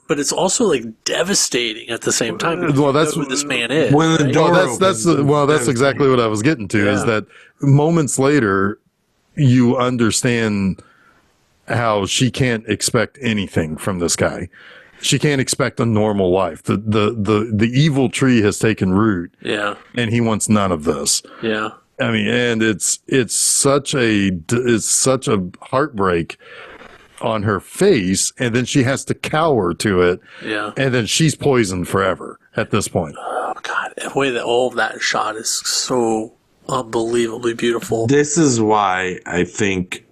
but it's also like devastating at the same time. Well, that's who this man is. When the door that's exactly what I was getting to. Is that moments later you understand how she can't expect anything from this guy. She can't expect a normal life. The evil tree has taken root. Yeah, and he wants none of this. Yeah, I mean, and it's such a heartbreak on her face, and then she has to cower to it. Yeah. And then she's poisoned forever at this point. Oh God, the way that all of that shot is so unbelievably beautiful. This is why I think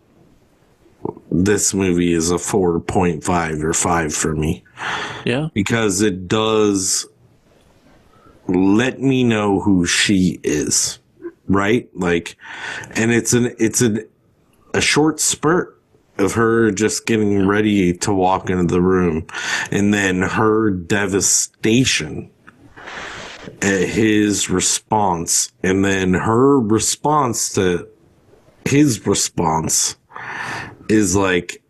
this movie is a 4.5 or 5 for me. Yeah. Because it does let me know who she is. Right? Like, and it's a short spurt of her just getting ready to walk into the room, and then her devastation at his response, and then her response to his response is like,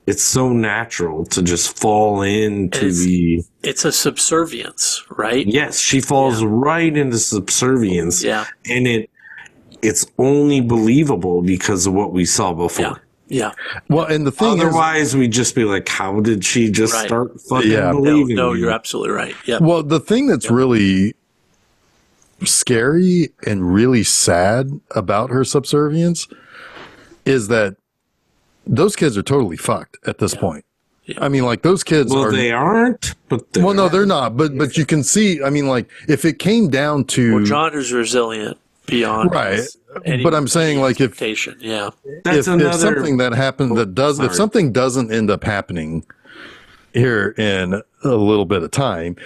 it's so natural to just fall into it's a subservience, right? Yes, she falls right into subservience. Yeah. And it's only believable because of what we saw before. Yeah. Yeah. Well, and the thing otherwise, we'd just be like, how did she just start fucking believing? No, you're absolutely right. Yeah. Well, the thing that's really scary and really sad about her subservience is that those kids are totally fucked at this point. Yeah. I mean, like, those kids they aren't, but no, they're not. But you can see, I mean, like, if it came down to... Well, John is resilient beyond... Right. But I'm saying, like, if something that happened if something doesn't end up happening here in a little bit of time,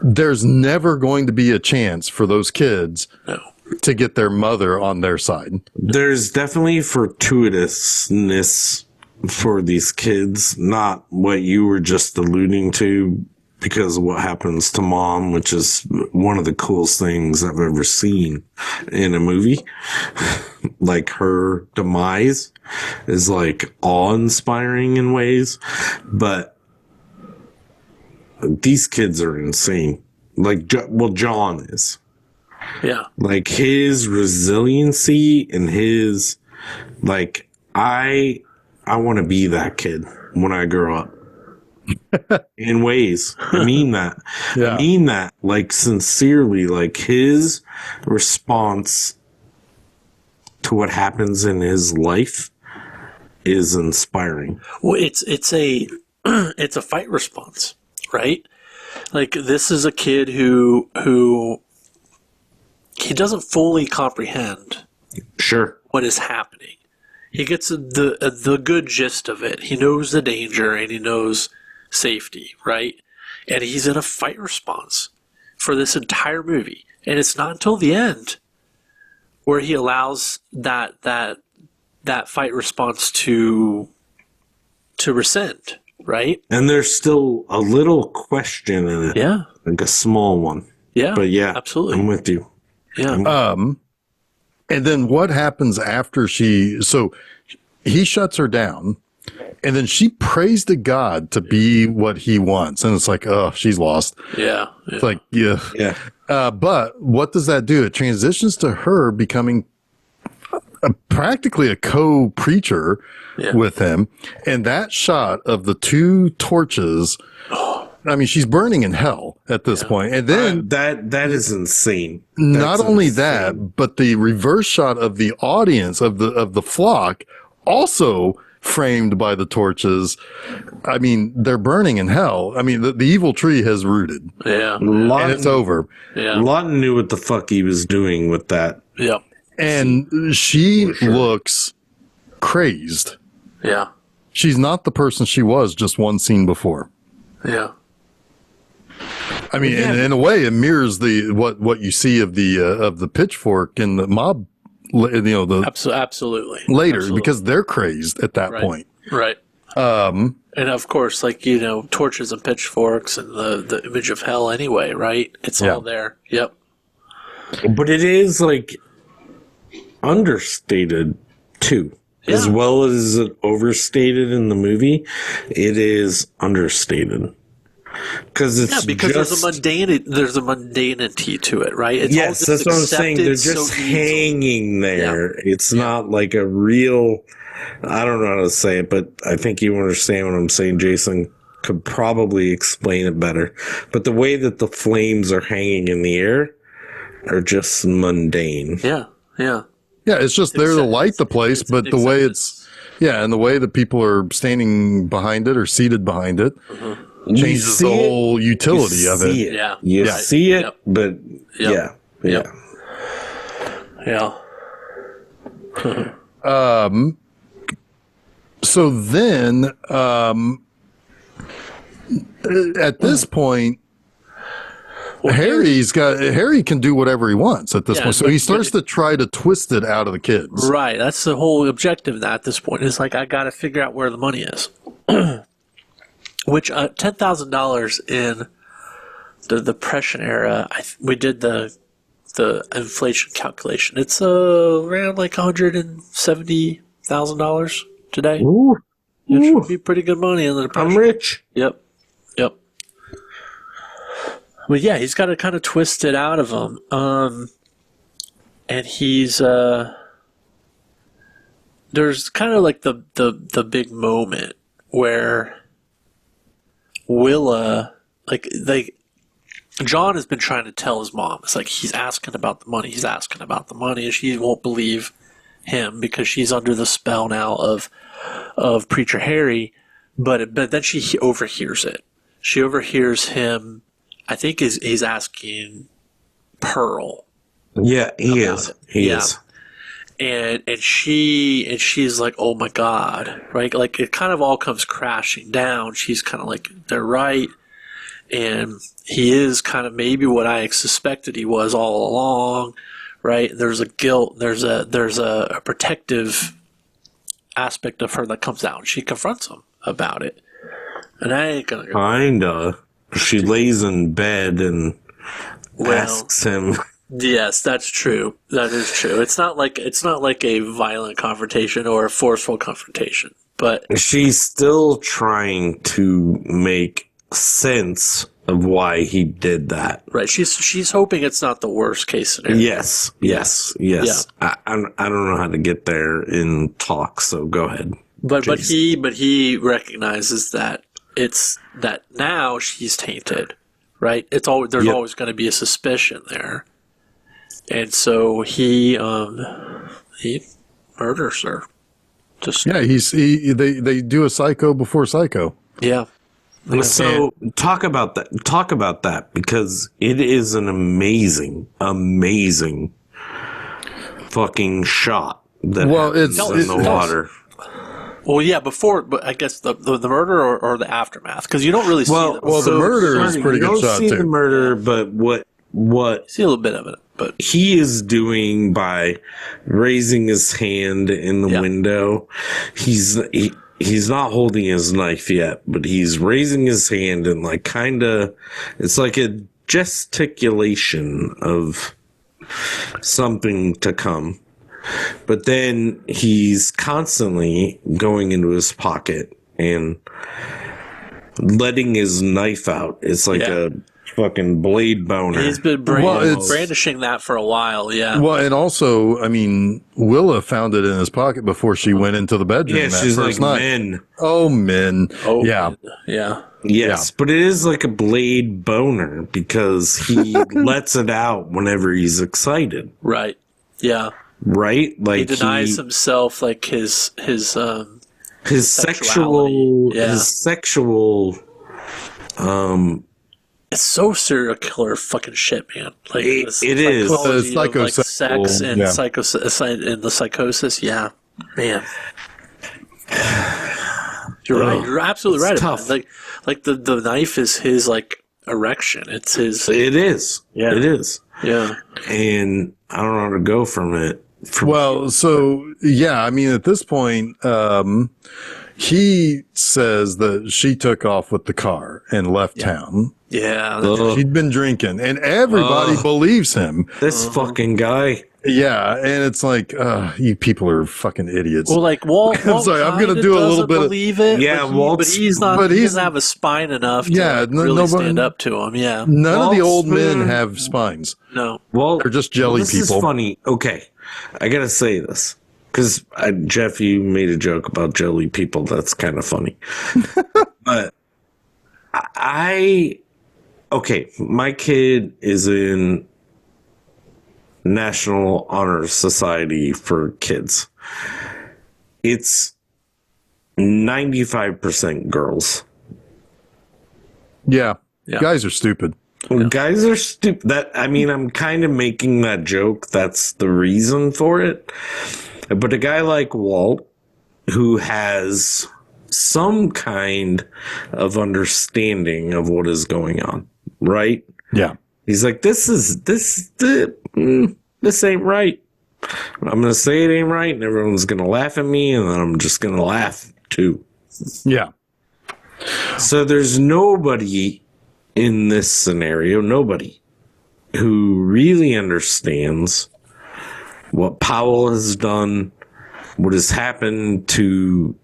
there's never going to be a chance for those kids to get their mother on their side. There's definitely fortuitousness for these kids, not what you were just alluding to, because of what happens to mom, which is one of the coolest things I've ever seen in a movie. Like, her demise is like awe-inspiring in ways, but these kids are insane. Like, John is. Yeah. Like, his resiliency and his, like, I want to be that kid when I grow up. In ways. I mean that. Yeah. I mean that, like, sincerely. Like, his response to what happens in his life is inspiring. Well, it's a fight response, right? Like, this is a kid who he doesn't fully comprehend what is happening. He gets the good gist of it. He knows the danger and he knows safety, right? And he's in a fight response for this entire movie. And it's not until the end where he allows that fight response to rescind, right? And there's still a little question in it. Yeah. Like a small one. Yeah. But yeah, absolutely. I'm with you. Yeah. And then what happens after he shuts her down, and then she prays to God to be what he wants. And it's like, oh, she's lost. Yeah. It's like, yeah. Yeah. But what does that do? It transitions to her becoming practically a co-preacher with him. And that shot of the two torches, I mean, she's burning in hell at this point. And then that is insane. Not only that, but the reverse shot of the audience of the flock also framed by the torches. I mean, they're burning in hell. I mean, the evil tree has rooted. Yeah. And it's over. Yeah. Lawton knew what the fuck he was doing with that. Yep. And she looks crazed. Yeah. She's not the person she was just one scene before. Yeah. I mean, in a way, it mirrors what you see of the pitchfork and the mob, Absolutely. later, Absolutely. because they're crazed at that Right. point. Right. And of course, like, torches and pitchforks and the image of hell anyway, right? It's all there. Yep. But it is like understated too. Yeah. As well as overstated in the movie, it is understated. Because it's because just, there's a mundanity to it, right? It's all yes, just that's what I'm saying. They're accepted just so easily. hanging there. It's not like a real, I don't know how to say it, but I think you understand what I'm saying. Jason could probably explain it better. But the way that the flames are hanging in the air are just mundane. Yeah. Yeah. Yeah, it's just there to light the place, but the way acceptance. and the way that people are standing behind it or seated behind it changes the whole utility of it. Yeah. You Right. see it, Yep. but Yep. yeah. Yeah. So then, at this point, Harry can do whatever he wants at this point. So he starts to try to twist it out of the kids. Right. That's the whole objective at this point. It's like, I got to figure out where the money is. Which $10,000 in the Depression era, we did the inflation calculation. It's around like $170,000 today. Ooh. Which would be pretty good money in the Depression. I'm rich. Yep. But yeah, he's got to kind of twist it out of him. And he's there's kind of like the big moment where Willa, like John has been trying to tell his mom. It's like he's asking about the money. He's asking about the money, and she won't believe him because she's under the spell now of Preacher Harry. But then she overhears it. She overhears him. I think he's asking Pearl. Yeah, he is. He is. And she's like, oh my God, right? Like it kind of all comes crashing down. She's kind of like, they're right. And he is kind of maybe what I suspected he was all along, right? There's a guilt, there's a protective aspect of her that comes out. And she confronts him about it. And I ain't gonna go. Kinda. She lays in bed and asks him. Yes, that's true. That is true. It's not like a violent confrontation or a forceful confrontation, but She's still trying to make sense of why he did that. right. She's hoping it's not the worst case scenario. Yes. I don't know how to get there in talk, so go ahead. But he recognizes that it's that now she's tainted, right? It's always there's always going to be a suspicion there, and so he murders her. Just they do a psycho before psycho. yeah. So talk about that because it is an amazing fucking shot that happens in the water. Well, yeah, but I guess the murder or the aftermath, because you don't really see them. Well, the murder is pretty good shot too. You don't see the murder, but what see a little bit of it, but he is doing by raising his hand in the window, he's not holding his knife yet, but he's raising his hand and like kind of, it's like a gesticulation of something to come. But then he's constantly going into his pocket and letting his knife out. It's like a fucking blade boner. he's been brandishing that for a while. Yeah. Well, and also, I mean, Willa found it in his pocket before she went into the bedroom. Yeah, she's like, men. Oh, men. Oh, yeah. Yeah. Yes, but it is like a blade boner because he lets it out whenever he's excited. Right. Yeah. Right? Like He denies himself like his his sexuality. his sexual It's so serial killer fucking shit, man. Like it this is. psychology of, like, Psychosexual, sex and and the psychosis. Yeah, man. You're right. You're absolutely right. tough. About it. Like the knife is his like erection. It's his. It is. Yeah. It is. Yeah. And I don't know how to go from it. Well, so yeah, I mean, at this point, he says that she took off with the car and left town. Yeah. She'd been drinking, and everybody believes him. This fucking guy. Yeah, and it's like, you people are fucking idiots. Well, like Walt. Sorry, I'm gonna do a little bit of believe it. Yeah, but he's not. but he he's- doesn't have a spine enough to really nobody- stand up to him. Yeah. None of the old Walt's- men have spines. No. Well, They're just jelly this people. is funny. Okay, I gotta say this because Jeff, you made a joke about jelly people. That's kind of funny. But my kid is in National Honor Society for kids. It's 95% girls. Yeah. Yeah. Guys are stupid. Guys are stupid. I'm kind of making that joke. That's the reason for it. But a guy like Walt, who has some kind of understanding of what is going on, right? Yeah. He's like, this ain't right. I'm gonna say it ain't right, and everyone's gonna laugh at me, and then I'm just gonna laugh too. Yeah. So there's nobody in this scenario, nobody who really understands what Powell has done, what has happened to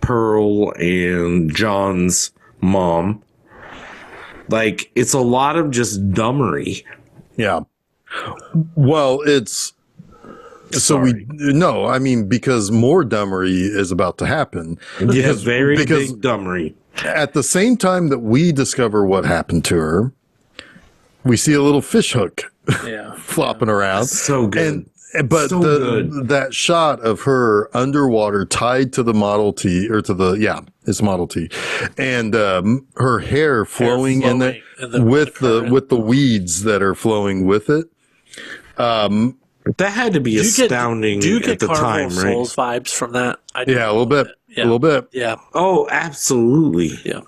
Pearl and John's mom. Like, it's a lot of just dumbery. Yeah. Well, it's Sorry. because more dumbery is about to happen. Yeah, very because big dumbery. at the same time that we discover what happened to her, we see a little fish hook Yeah. flopping around. So good. But So good. that shot of her underwater tied to the Model T it's Model T, and her hair flowing in there with the weeds that are flowing with it. That had to be astounding Do you at get the Carnival time, right? Souls vibes from that? I do Yeah, a little bit, Yeah. a little bit. Yeah. Oh, absolutely. Yeah.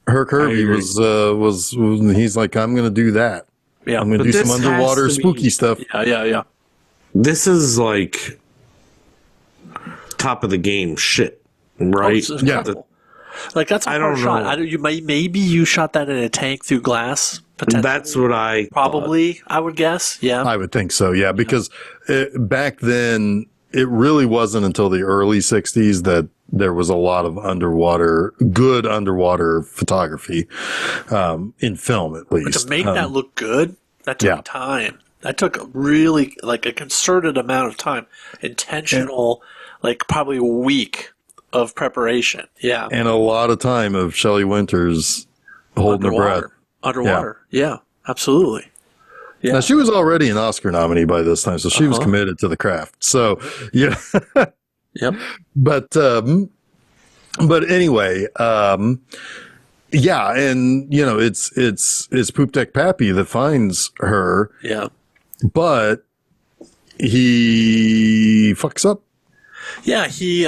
Her Kirby agree. was he's like, I'm going to do that. Yeah. I'm going to But do some this has underwater to be- spooky stuff. Yeah. This is like top of the game shit, right? It's incredible. Like that's a I hard don't shot. know. Maybe you shot that in a tank through glass. Potentially. That's what I Probably, I would guess. Yeah. I would think so, yeah, because back then it really wasn't until the early 60s that there was a lot of good underwater photography in film, at But least. to make that look good, that took time. That took really like a concerted amount of time, intentional, like probably a week of preparation. Yeah. And a lot of time of Shelley Winters holding her breath. Underwater. Yeah, absolutely. Yeah. Now, she was already an Oscar nominee by this time, so she was committed to the craft. So, yeah. Yep. But anyway, yeah, and it's Poop Deck Pappy that finds her, Yeah. but he fucks up. Yeah, he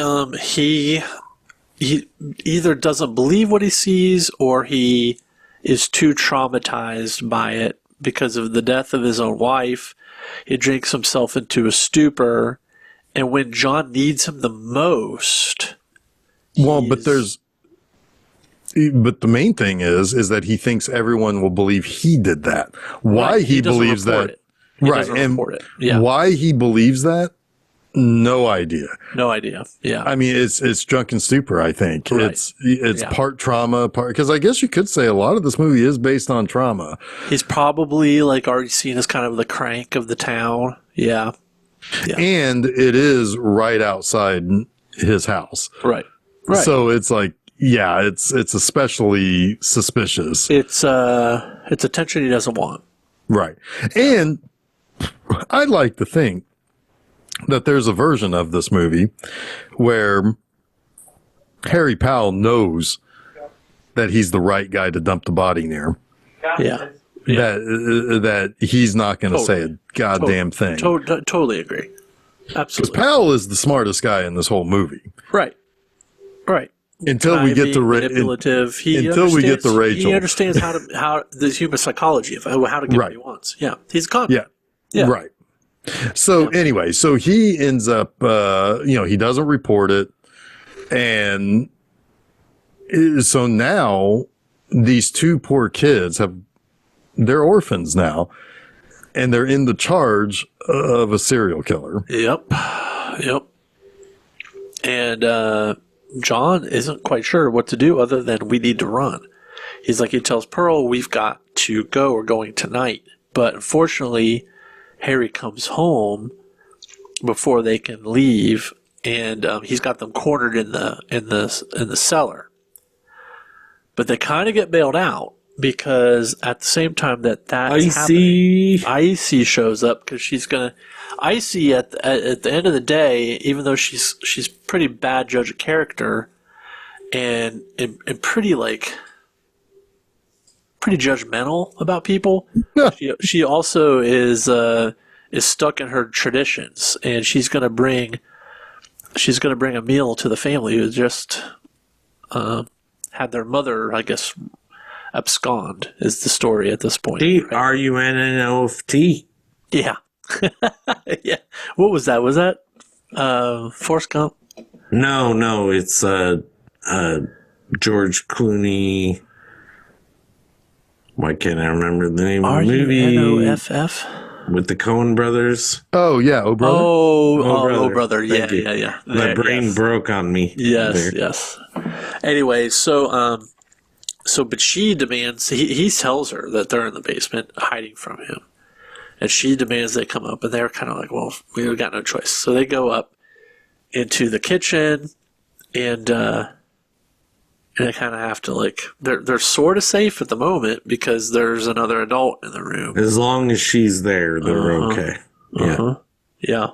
either doesn't believe what he sees or he is too traumatized by it because of the death of his own wife. He drinks himself into a stupor, and when John needs him the most, But the main thing is that he thinks everyone will believe he did that. Why Right, he doesn't believes report that, it. He right? doesn't And report it. Yeah. why he believes that, no idea. No idea. Yeah. I mean, it's drunken stupor. I think Right. it's part trauma, because I guess you could say a lot of this movie is based on trauma. He's probably like already seen as kind of the crank of the town. Yeah. Yeah. And it is right outside his house. Right. Right. So it's like, yeah, it's especially suspicious. It's attention he doesn't want. Right. And I'd like to think that there's a version of this movie where Harry Powell knows that he's the right guy to dump the body near. Yeah. That he's not going to say a goddamn thing. Totally agree. Because Absolutely. Powell is the smartest guy in this whole movie. Right. Until we get to manipulative. Rachel. He understands how the human psychology of how to get what he wants. Yeah. He's a con. Yeah. Right. So anyway, so he ends up, he doesn't report it. And so now these two poor kids they're orphans now, and they're in the charge of a serial killer. Yep. And John isn't quite sure what to do other than we need to run. He tells Pearl, we've got to go. We're going tonight. But unfortunately, Harry comes home before they can leave, and he's got them cornered in the cellar. But they kind of get bailed out because at the same time that's happening, Icy shows up because she's gonna. Icy at the end of the day, even though she's pretty bad judge of character, and pretty pretty judgmental about people. She also is stuck in her traditions, and she's gonna bring a meal to the family who just had their mother, I guess, abscond. Is the story at this point? RUNNOFT. Yeah. Yeah. What was that? Was that Forrest Gump? No, it's George Clooney. Why can't I remember the name of the movie? RUNOFF? With the Coen brothers. Oh yeah, Oh Brother. Oh Brother. Yeah. My brain broke on me. Yes. Anyway, but she demands, he tells her that they're in the basement hiding from him. And she demands they come up, and they're kind of like, well, we've got no choice. So they go up into the kitchen, and they kind of have to, they're sort of safe at the moment because there's another adult in the room. As long as she's there, they're okay. Yeah. Yeah.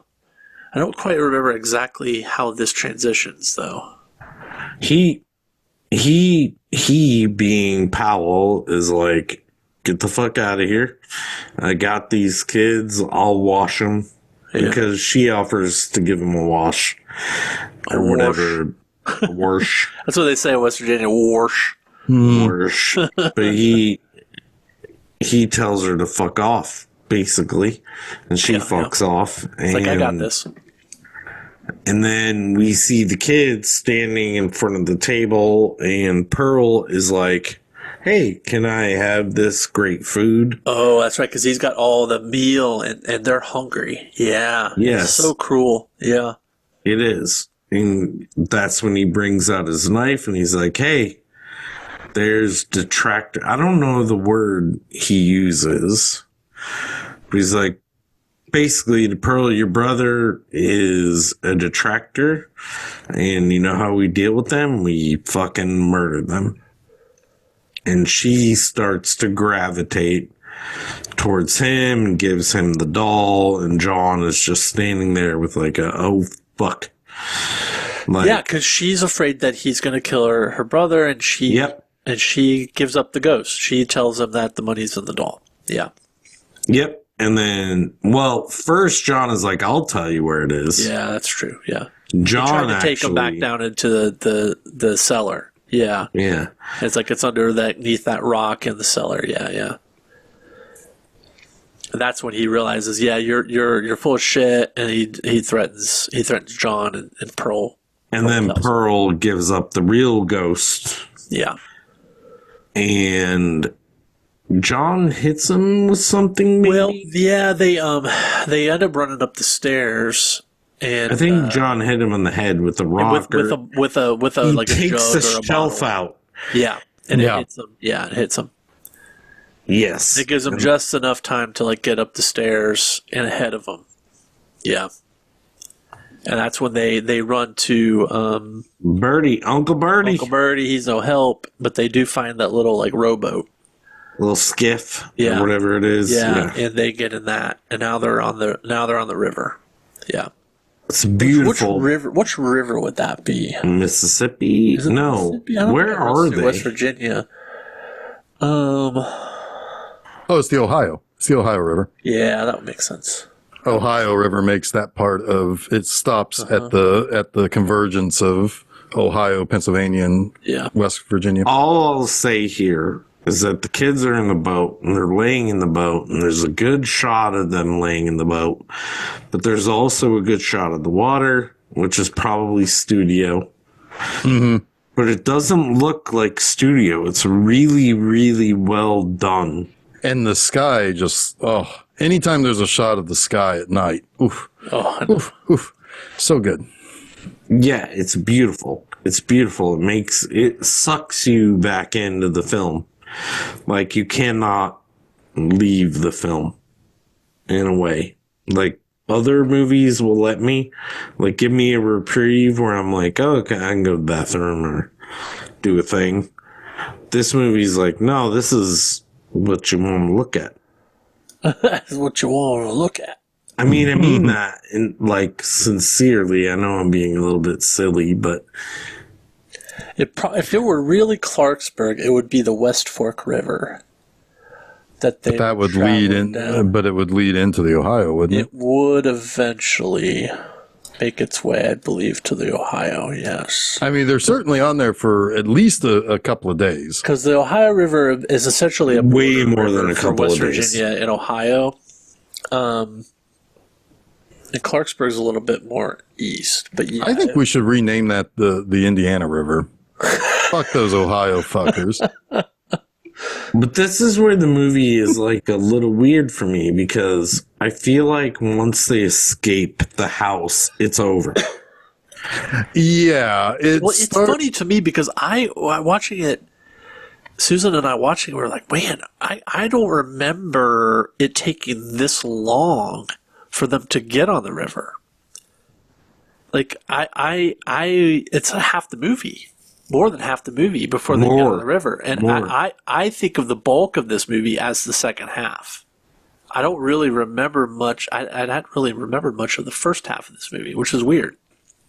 I don't quite remember exactly how this transitions, though. He being Powell is like, get the fuck out of here. I got these kids. I'll wash them. Yeah. Because she offers to give him a wash. Or whatever. A wash. That's what they say in West Virginia, wash. Wash. But he tells her to fuck off, basically. And she fucks off. It's like, I got this. And then we see the kids standing in front of the table, and Pearl is like, hey, can I have this great food? Oh, that's right, because he's got all the meal, and they're hungry. Yeah. Yes. It's so cruel. Yeah. It is. And that's when he brings out his knife, and he's like, hey, there's detractor. I don't know the word he uses. But he's like, basically, to Pearl, your brother is a detractor, and you know how we deal with them? We fucking murder them. And she starts to gravitate towards him and gives him the doll, and John is just standing there with oh, fuck. Yeah, because she's afraid that he's going to kill her brother, and she gives up the ghost. She tells him that the money's in the doll. Yeah. Yep. And then, first John is like, I'll tell you where it is. Yeah, that's true. Yeah. John tried to take him back down into the cellar. Yeah. Yeah. It's like it's underneath that rock in the cellar. Yeah. And that's when he realizes, you're full of shit, and he threatens John and Pearl. And then Pearl gives up the real ghost. Yeah. And John hits him with something, maybe? Well, yeah, they end up running up the stairs, and I think John hit him on the head with a rock, with a like a jug takes or the a shelf bottle. out. Yeah, and it hits him. Yeah, it hits him. Yes, it gives him just enough time to get up the stairs and ahead of him. Yeah, and that's when they run to Birdie, Uncle Birdie. Uncle Birdie. He's no help, but they do find that little rowboat. Little skiff, or whatever it is. Yeah, and they get in that, and now they're on the river. Yeah. It's beautiful. Which river would that be? Mississippi? Is it No. Mississippi? I don't Where think it are runs through they? West Virginia. Oh, it's the Ohio. It's the Ohio River. Yeah, that would make sense. Ohio River makes that part of it stops at the convergence of Ohio, Pennsylvania, and West Virginia. All I'll say here is that the kids are in the boat and they're laying in the boat, and there's a good shot of them laying in the boat, but there's also a good shot of the water, which is probably studio. Mm-hmm. But it doesn't look like studio. It's really, really well done. And the sky anytime there's a shot of the sky at night, so good. Yeah, it's beautiful. It's beautiful. It sucks you back into the film. Like, you cannot leave the film in a way. Like, other movies will let me, like, give me a reprieve where I'm like, oh, okay, I can go to the bathroom or do a thing. This movie's like, no, this is what you want to look at. That's what you want to look at. I mean that in, like, sincerely. I know I'm being a little bit silly, but If it were really Clarksburg, it would be the West Fork River. That would lead in, but it would lead into the Ohio, wouldn't it? It would eventually make its way, I believe, to the Ohio. Yes. I mean, they're certainly on there for at least a couple of days. Because the Ohio River is essentially a way more than a for couple West of days. Virginia and Ohio. And Clarksburg's a little bit more east, but yeah, I think we should rename that the Indiana River. Fuck those Ohio fuckers. But this is where the movie is like a little weird for me, because I feel like once they escape the house, it's over. Yeah, it's funny to me because watching it, Susan and I watching, we were like, man, I don't remember it taking this long for them to get on the river. Like it's half the movie. More than half the movie before they get on the river. And I think of the bulk of this movie as the second half. I don't really remember much. I hadn't really remembered much of the first half of this movie, which is weird.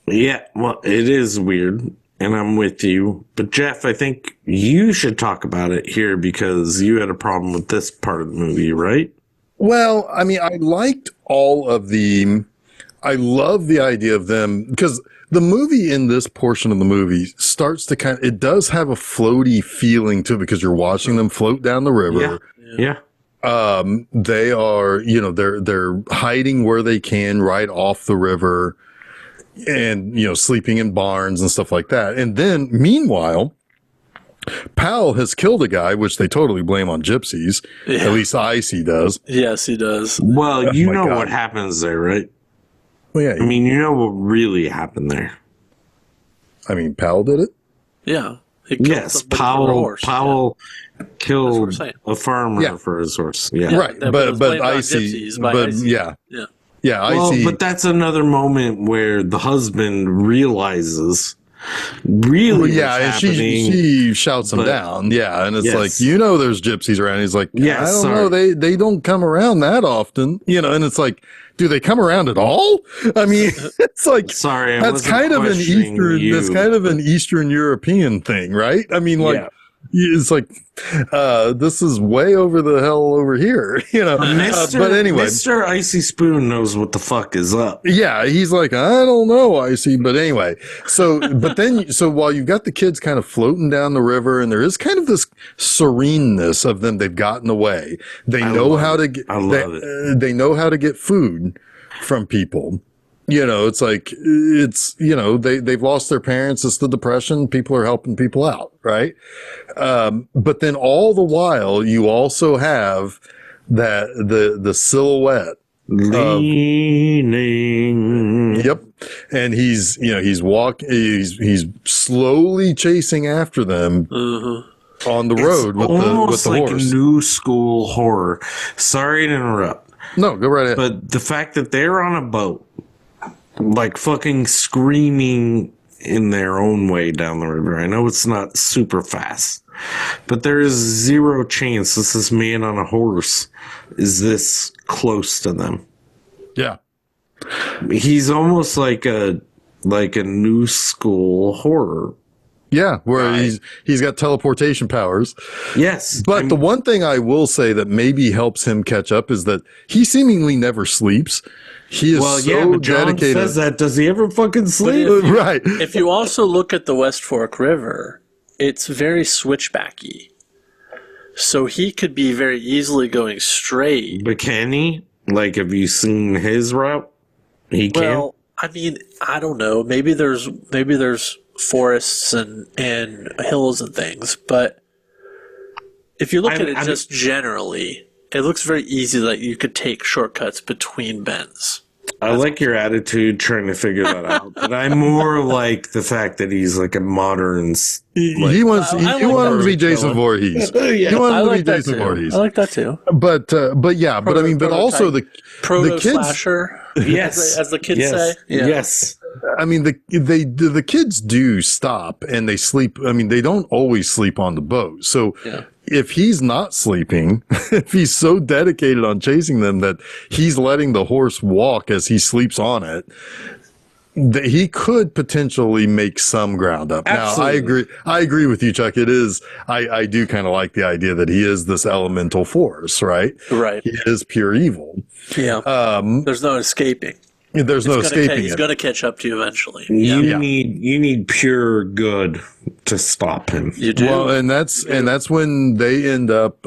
Yeah, well, it is weird, and I'm with you. But Jeff, I think you should talk about it here because you had a problem with this part of the movie, right? Well, I mean, I liked I love the idea of them, because the movie in this portion of the movie starts to it does have a floaty feeling to it because you're watching them float down the river. Yeah. They are, they're hiding where they can right off the river and, sleeping in barns and stuff like that. And then meanwhile, Powell has killed a guy, which they totally blame on gypsies. Yeah. At least Icy does. Yes, he does. Well, what happens there, right? Well, yeah. I mean, you know what really happened there. I mean, Powell did it? Yeah. Yes, Powell killed a farmer for his horse. Yeah. Right. But Icy, yeah. Icy. But that's another moment where the husband realizes what's and she shouts him down. Yeah. And it's like, there's gypsies around. He's like, I don't know. They don't come around that often, and it's like, do they come around at all? I mean, it's like, that's kind of an Eastern European thing, right? I mean, it's like, this is way over the hell over here, but anyway, Mr. Icy Spoon knows what the fuck is up. Yeah. He's like, I don't know, Icy, but anyway. So while you've got the kids kind of floating down the river and there is kind of this sereneness of them, they've gotten away. They know how to get food from people. It's like, they've lost their parents. It's the Depression. People are helping people out. Right. But then all the while you also have the silhouette leaning. Yep. And he's slowly chasing after them on the road with the horse. Like new school horror. Sorry to interrupt. No, go right ahead. But the fact that they're on a boat, like fucking screaming in their own way down the river. I know it's not super fast, but there is zero chance this man on a horse is this close to them. Yeah. He's almost like a new school horror. Yeah, where he's got teleportation powers. Yes. But the one thing I will say that maybe helps him catch up is that he seemingly never sleeps. He is so but John dedicated. says that. Does he ever fucking sleep? Right. If you also look at the West Fork River, it's very switchbacky. So he could be very easily going straight. But can he? Like, have you seen his route? He can. Well, I mean, I don't know. Maybe there's forests and hills and things, but if you look at it just generally, it looks very easy that you could take shortcuts between bends. I like your attitude trying to figure that out, but I'm more like the fact that he's like a modern. He wants him to be Jason Voorhees. He wants him to be Jason Voorhees. I like that too. But I mean, but also the kids. Slasher, Yes, as the kids say. Yeah. Yes. I mean, the kids do stop and they sleep. I mean, they don't always sleep on the boat. So if he's not sleeping, if he's so dedicated on chasing them that he's letting the horse walk as he sleeps on it, he could potentially make some ground up. Absolutely. Now, I agree with you, Chuck. It is, I do kind of like the idea that he is this elemental force, right? Right. He is pure evil. Yeah. There's no escaping. There's no escaping He's it. going to catch up to you eventually. You need pure good to stop him. You do. Well, and that's when they end up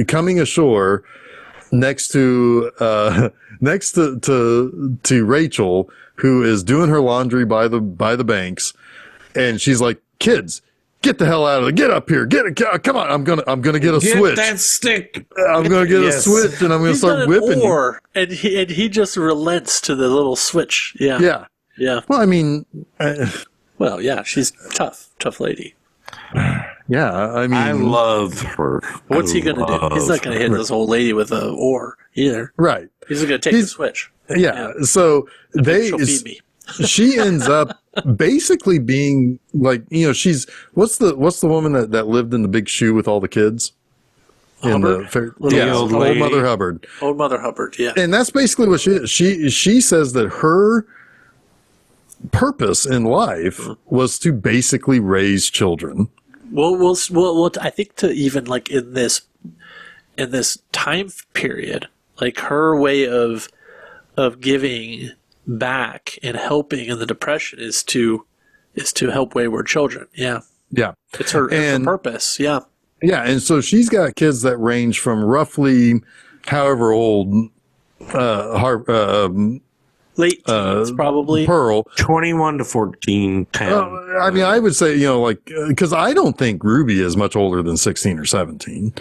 coming ashore next to Rachel, who is doing her laundry by the banks, and she's like, "Kids, get the hell out of there! Get up here! Come on! I'm gonna get a switch. That stick. I'm gonna get a switch, and I'm gonna start whipping you." And he just relents to the little switch. Yeah. Yeah. Well, I mean, Well, yeah, she's tough lady. yeah. I mean, I love her. What's he going to do? He's not going to hit this old lady with an oar either. right. He's going to take the switch. Yeah. So She'll feed me. she ends up basically being like, she's what's the woman that lived in the big shoe with all the kids? Hubbard? Old Mother Hubbard. Old Mother Hubbard, yeah. And that's basically what she is. She says that her purpose in life was to basically raise children. Well, I think to even like in this time period, like her way of giving back and helping in the Depression is to help wayward children. Yeah. Yeah. It's her purpose. Yeah. Yeah. And so she's got kids that range from roughly however old, Late teens, probably. Pearl. 21 to 14, 10. I mean, I would say, because I don't think Ruby is much older than 16 or 17.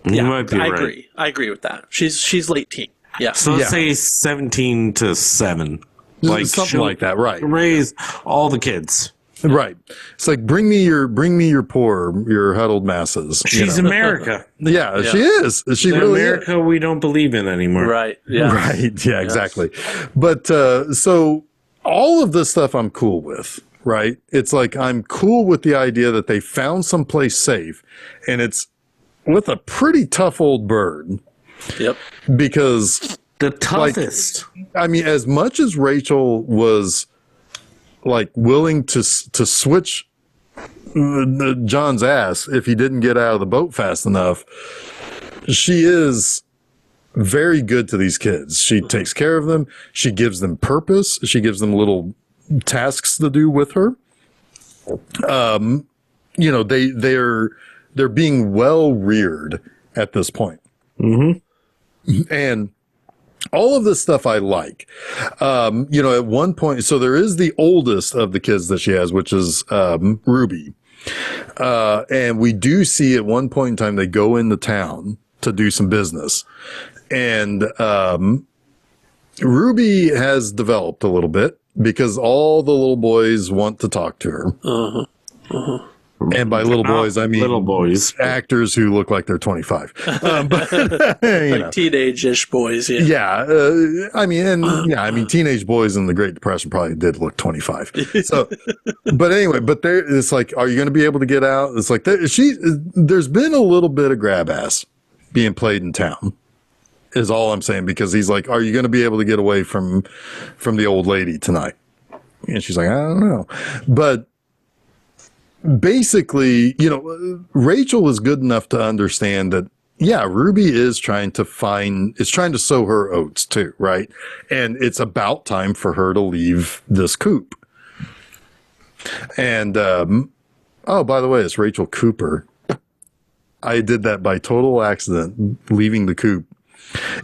You might be right. Agree. I agree with that. She's late teen. Yeah. So let's say 17 to 7. Like something like that, right? Raise all the kids. Right. It's like bring me your poor, your huddled masses. She's America. Yeah, she is. She The really America we don't believe in anymore. Right. Yeah. Right. Yeah, exactly. But so all of this stuff I'm cool with, right? It's like I'm cool with the idea that they found someplace safe, and it's with a pretty tough old bird. Yep. Because The toughest. I mean, as much as Rachel was like willing to switch John's ass if he didn't get out of the boat fast enough, she is very good to these kids. She takes care of them. She gives them purpose. She gives them little tasks to do with her. They're being well reared at this point. Mm-hmm. And all of this stuff I like. At one point, so there is the oldest of the kids that she has, which is Ruby. And we do see at one point in time, they go into town to do some business. And Ruby has developed a little bit because all the little boys want to talk to her. Uh-huh. Uh-huh. And by little boys, I mean little boys, actors who look like they're 25, teenage-ish boys. Yeah. Yeah. Teenage boys in the Great Depression probably did look 25. So, but anyway, it's like, are you going to be able to get out? It's like there's been a little bit of grab ass being played in town. is all I'm saying, because he's like, are you going to be able to get away from the old lady tonight? And she's like, I don't know. But basically, Rachel is good enough to understand that, yeah, Ruby is trying to sow her oats too, right? And it's about time for her to leave this coop. And, oh, by the way, it's Rachel Cooper. I did that by total accident, leaving the coop.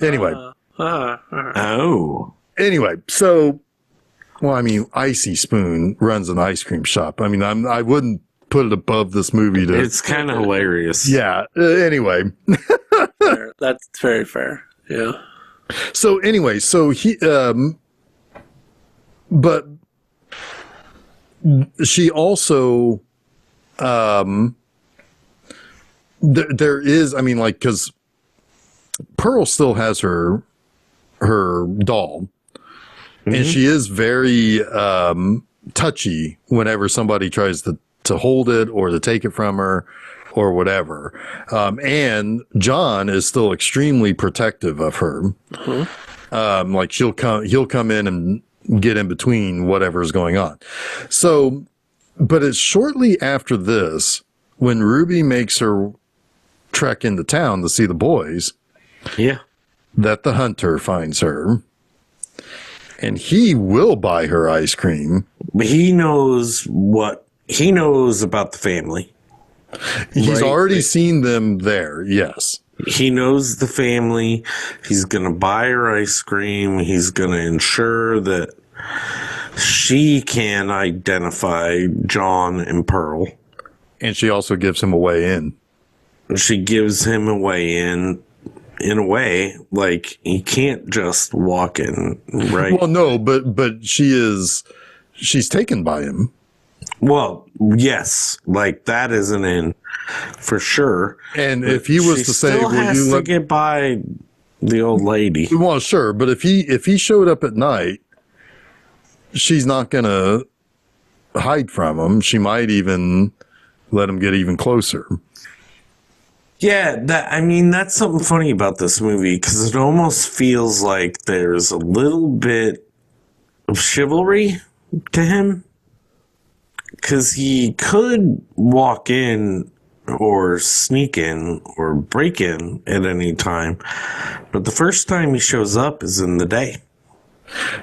Anyway. Oh. Anyway, so, well, I mean, Icy Spoon runs an ice cream shop. I mean, I wouldn't put it above this movie to. It's kind of hilarious. Yeah. Anyway. Fair. That's very fair. Yeah. So anyway, so he, but she also, there is, I mean, like, because Pearl still has her doll, and she is very touchy whenever somebody tries to hold it or to take it from her or whatever. And John is still extremely protective of her. Like he'll come in and get in between whatever's going on. So, but it's shortly after this when Ruby makes her trek into town to see the boys. Yeah. That the hunter finds her, and he will buy her ice cream. But he knows about the family. He's already seen them there. Yes. He knows the family. He's going to buy her ice cream. He's going to ensure that she can identify John and Pearl. And she also gives him a way in. She gives him a way in a way, like he can't just walk in, right? Well, no, but she's taken by him. Well, yes, like that isn't in for sure. And if he was to say, "Will you let get by the old lady?" Well, sure, but if he showed up at night, she's not gonna hide from him. She might even let him get even closer. Yeah, that's something funny about this movie, because it almost feels like there's a little bit of chivalry to him, because he could walk in or sneak in or break in at any time, but the first time he shows up is in the day.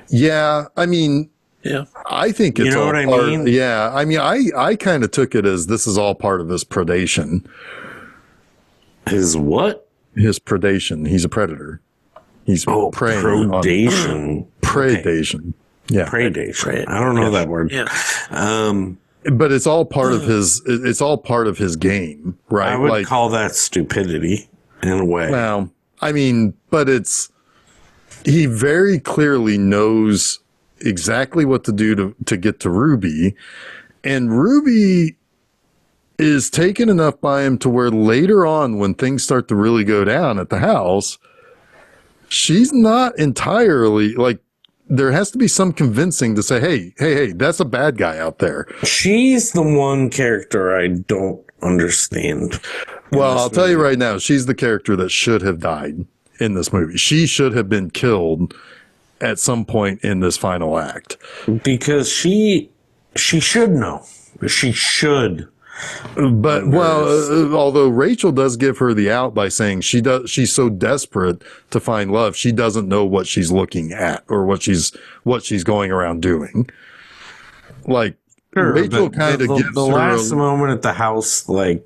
Yeah, I mean, Yeah. I think it's all what I part. mean? Yeah, I mean, I kind of took it as this is all part of his predation. His what? His predation. He's a predator. He's preying predation. Predation. Yeah. Predation. I don't know that word. Yeah. But it's all part of his. It's all part of his game, right? I would call that stupidity in a way. Well, I mean, but he very clearly knows exactly what to do to get to Ruby, and Ruby is taken enough by him to where later on, when things start to really go down at the house, she's not entirely like. There has to be some convincing to say, hey, that's a bad guy out there. She's the one character I don't understand. Well, I'll tell you right now, she's the character that should have died in this movie. She should have been killed at some point in this final act. Because she should know. She should. But although Rachel does give her the out by saying she's so desperate to find love, she doesn't know what she's looking at or what she's going around doing. Like Sure, Rachel kind of gives the her last moment at the house, like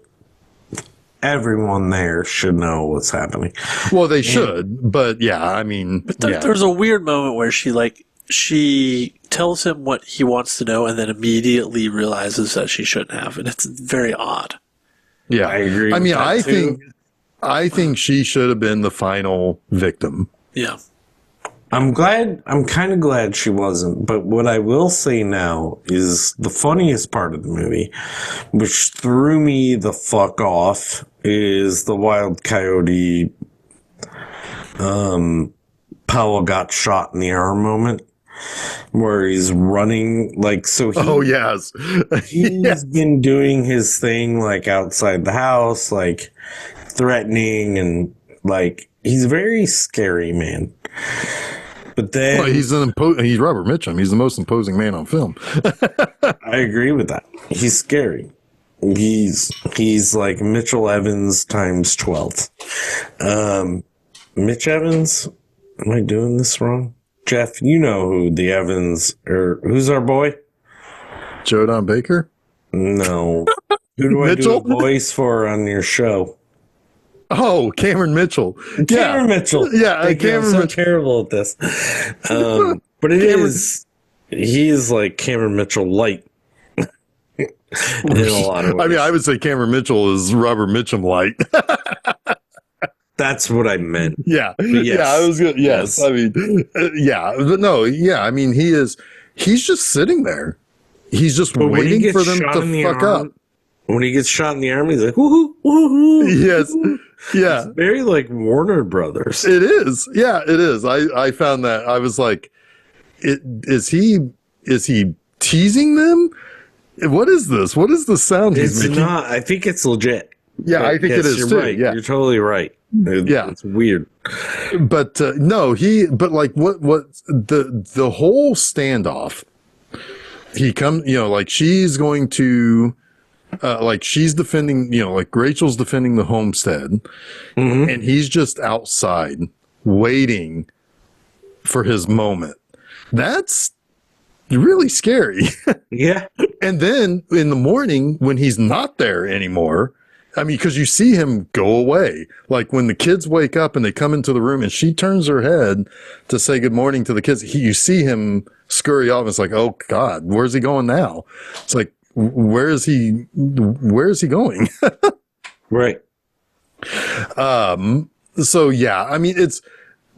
everyone there should know what's happening. Well, they should, but yeah, I mean, There's a weird moment where she tells him what he wants to know and then immediately realizes that she shouldn't have, and it's very odd. Yeah, I agree. I mean, with that I think she should have been the final victim. Yeah. I'm kind of glad she wasn't, but what I will say now is the funniest part of the movie, which threw me the fuck off, is the Wild Coyote Powell got shot in the arm moment, where he's running, like, so Yes. he's been doing his thing, like, outside the house, like, threatening and Like, he's very scary, man. But then Well, he's Robert Mitchum. He's the most imposing man on film. I agree with that. He's scary. He's like Mitchell Evans times 12. Mitch Evans? Am I doing this wrong? Jeff, you know who the Evans, or who's our boy? Joe Don Baker? No. Who do I do a voice for on your show? Oh, Cameron Mitchell. Cameron Mitchell. Yeah, Cameron. I'm so terrible at this. But he is like Cameron Mitchell light. In a lot of ways. I mean, I would say Cameron Mitchell is Robert Mitchum light. That's what I meant. Yeah. Yes. Yeah, I was good. Yes. I mean, yeah. But no, yeah. I mean, he's just sitting there. He's just waiting for them to fuck up. When he gets shot in the arm, he's like, woohoo, woohoo. Yes. Yeah. It's very like Warner Brothers. It is. Yeah, it is. I found that. I was like, is he teasing them? What is this? What is the sound he's making? It's not. I think it's legit. Yeah, I think it is you're too. right. Yeah. You're totally right. Yeah. It's weird. But no, but like what the whole standoff, he comes, like she's going to, like she's defending, like Rachel's defending the homestead, and he's just outside waiting for his moment. That's really scary. Yeah. And then in the morning when he's not there anymore, I mean, because you see him go away. Like when the kids wake up and they come into the room and she turns her head to say good morning to the kids, you see him scurry off. It's like, oh God, where's he going now? It's like, where is he going? Right. So yeah, I mean,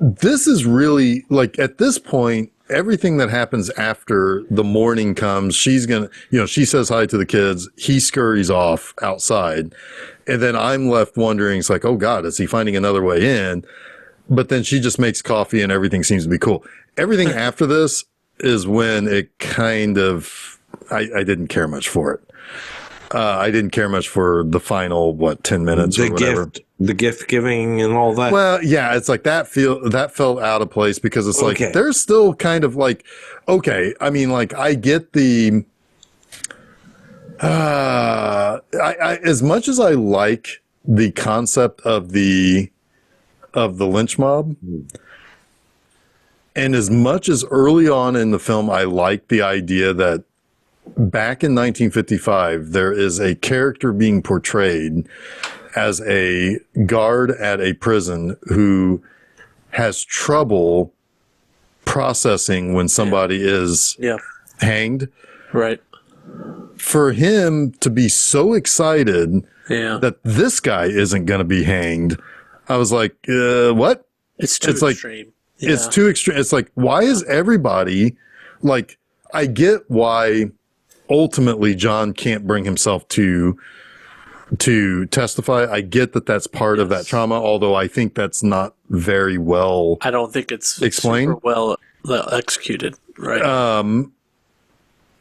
this is really like at this point, everything that happens after the morning comes, she's going to, she says hi to the kids. He scurries off outside. And then I'm left wondering, it's like, oh God, is he finding another way in? But then she just makes coffee and everything seems to be cool. Everything after this is when it kind of, I didn't care much for it. I didn't care much for the final, 10 minutes or whatever. The gift giving and all that. Well, yeah, it's like that felt out of place because it's like, they're still kind of like, okay. I mean, like I get the, I as much as I like the concept of the lynch mob, and as much as early on in the film, I like the idea that back in 1955, there is a character being portrayed as a guard at a prison who has trouble processing when somebody is hanged. Right. For him to be so excited that this guy isn't going to be hanged, I was like, what? It's too extreme. Like, it's too extreme. It's like, why is everybody like, I get why ultimately John can't bring himself to testify. I get that that's part of that trauma, although I think that's not very well. I don't think it's explained super well executed, right?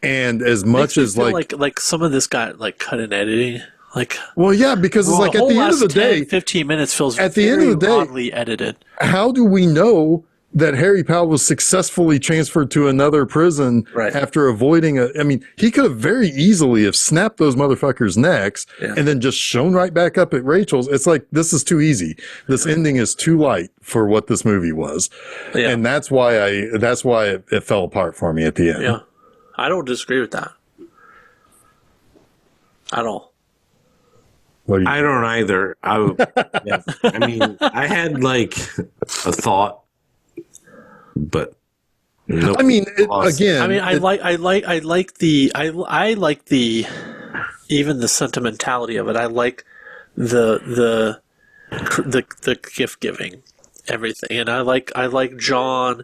And as much as like some of this got like cut in editing, like well, yeah, because it's like at the end of the day, 15 minutes feels at the end of the day oddly edited. How do we know that Harry Powell was successfully transferred to another prison after avoiding I mean, he could have very easily have snapped those motherfuckers' necks and then just shown right back up at Rachel's. It's like, this is too easy. This ending is too light for what this movie was. Yeah. And that's why it fell apart for me at the end. Yeah. I don't disagree with that at all. I don't either. I mean, I had like a thought, but no. I mean, again, I mean, I like the even the sentimentality of it. I like the gift giving, everything, and I like John.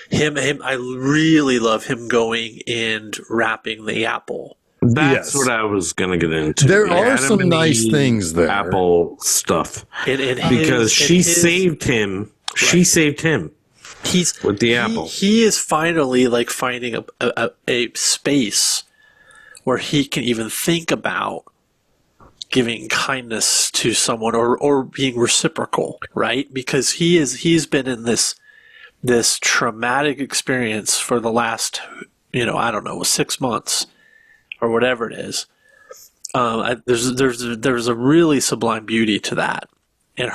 Him. I really love him going and wrapping the apple. That's what I was going to get into. There are some nice things there. Apple stuff. Because she saved him. Right. She saved him. With the apple. He is finally like finding a space where he can even think about giving kindness to someone or being reciprocal, right? Because he's been in this traumatic experience for the last, I don't know, 6 months or whatever it is. There's a really sublime beauty to that, and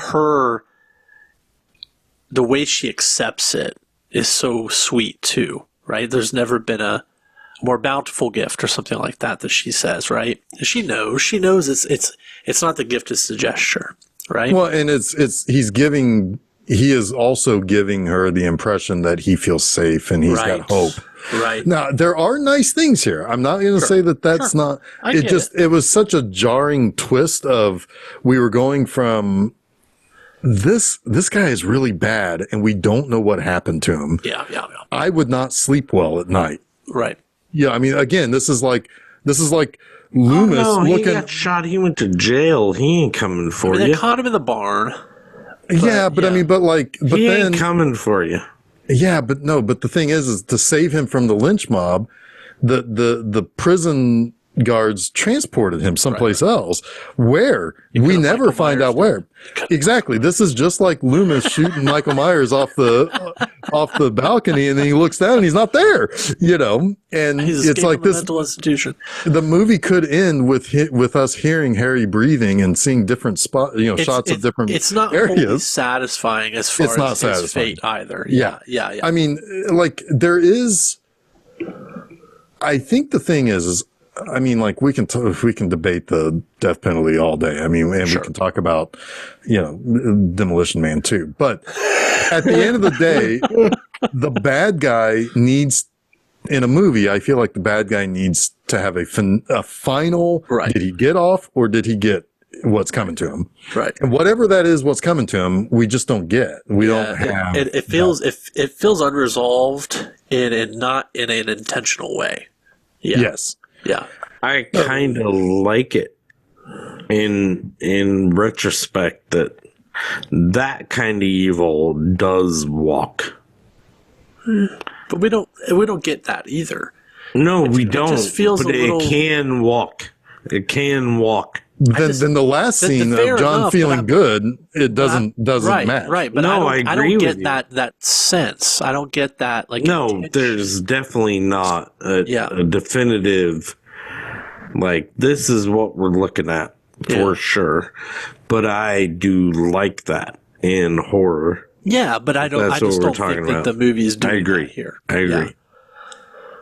the way she accepts it is so sweet too, right? There's never been a more bountiful gift or something like that she says, right? She knows it's not the gift, it's the gesture, right? Well, and he is also giving her the impression that he feels safe and he's got hope. Right. Now, there are nice things here. I'm not going to say that that's not, it was such a jarring twist of, we were going from this guy is really bad and we don't know what happened to him. Yeah. I would not sleep well at night. Right. Yeah. I mean, again, this is like Loomis he looking. got shot. He went to jail. He ain't coming for you. They caught him in the barn. But I mean, but he then ain't coming for you. Yeah, but the thing is to save him from the lynch mob, the prison guards transported him someplace else where we never find out where. Exactly. This is just like Loomis shooting Michael Myers off the balcony, and then he looks down and he's not there, and it's like this mental institution. The movie could end with us hearing Harry breathing and seeing different shots of different areas. It's not wholly satisfying as far as his fate either. Yeah. I mean, like there is, I think the thing is I mean, like we can debate the death penalty all day. I mean, and we can talk about, Demolition Man too. But at the end of the day, the bad guy needs, in a movie, I feel like the bad guy needs to have a final, did he get off or did he get what's coming to him? Right. And whatever that is, what's coming to him, we just don't get. We don't have. It feels unresolved and not in an intentional way. Yeah. Yes. Yeah. I kind of like it in retrospect that kind of evil does walk. But we don't get that either. No, we don't. It just feels but it can walk. It can walk. Then the last scene of John feeling good, it doesn't match. Right, but no, I don't get that sense. I don't get that. Like, no, there's definitely not a definitive. Like, this is what we're looking at for sure. But I do like that in horror. Yeah, but I just don't think that the movie is doing that here. I agree.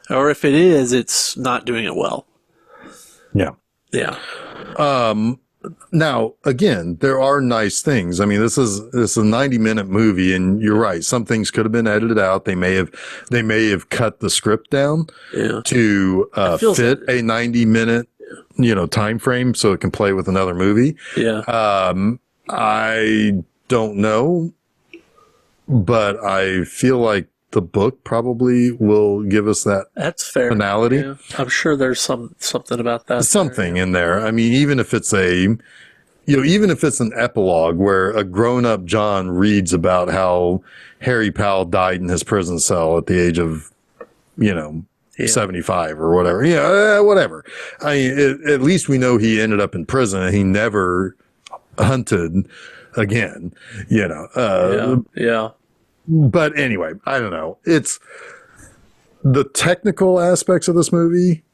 Yeah. Or if it is, it's not doing it well. Yeah. Yeah. Now, again, there are nice things. I mean, this is a 90-minute movie, and you're right. Some things could have been edited out. They may have cut the script down to fit a 90-minute, time frame so it can play with another movie. Yeah. I don't know, but I feel like the book probably will give us that's fair finality. Yeah. I'm sure there's something about that. Something in there. I mean, even if it's an epilogue where a grown-up John reads about how Harry Powell died in his prison cell at the age of, 75 or whatever. Yeah, whatever. I mean, at least we know he ended up in prison and he never hunted again. Yeah. But anyway, I don't know. It's the technical aspects of this movie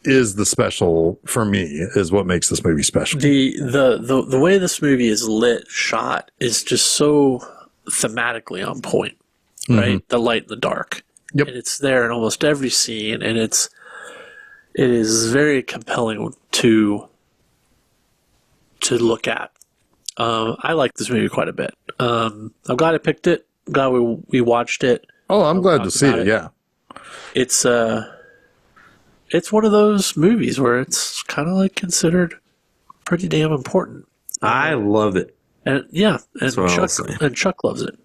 is the special for me, is what makes this movie special. The way this movie is shot is just so thematically on point, right? Mm-hmm. The light and the dark. Yep. And it's there in almost every scene, and it is very compelling to look at. I like this movie quite a bit. I'm glad I picked it. Glad we watched it. Oh, I'm glad to see it. Yeah, it's one of those movies where it's kind of like considered pretty damn important. I love it, and Chuck loves it.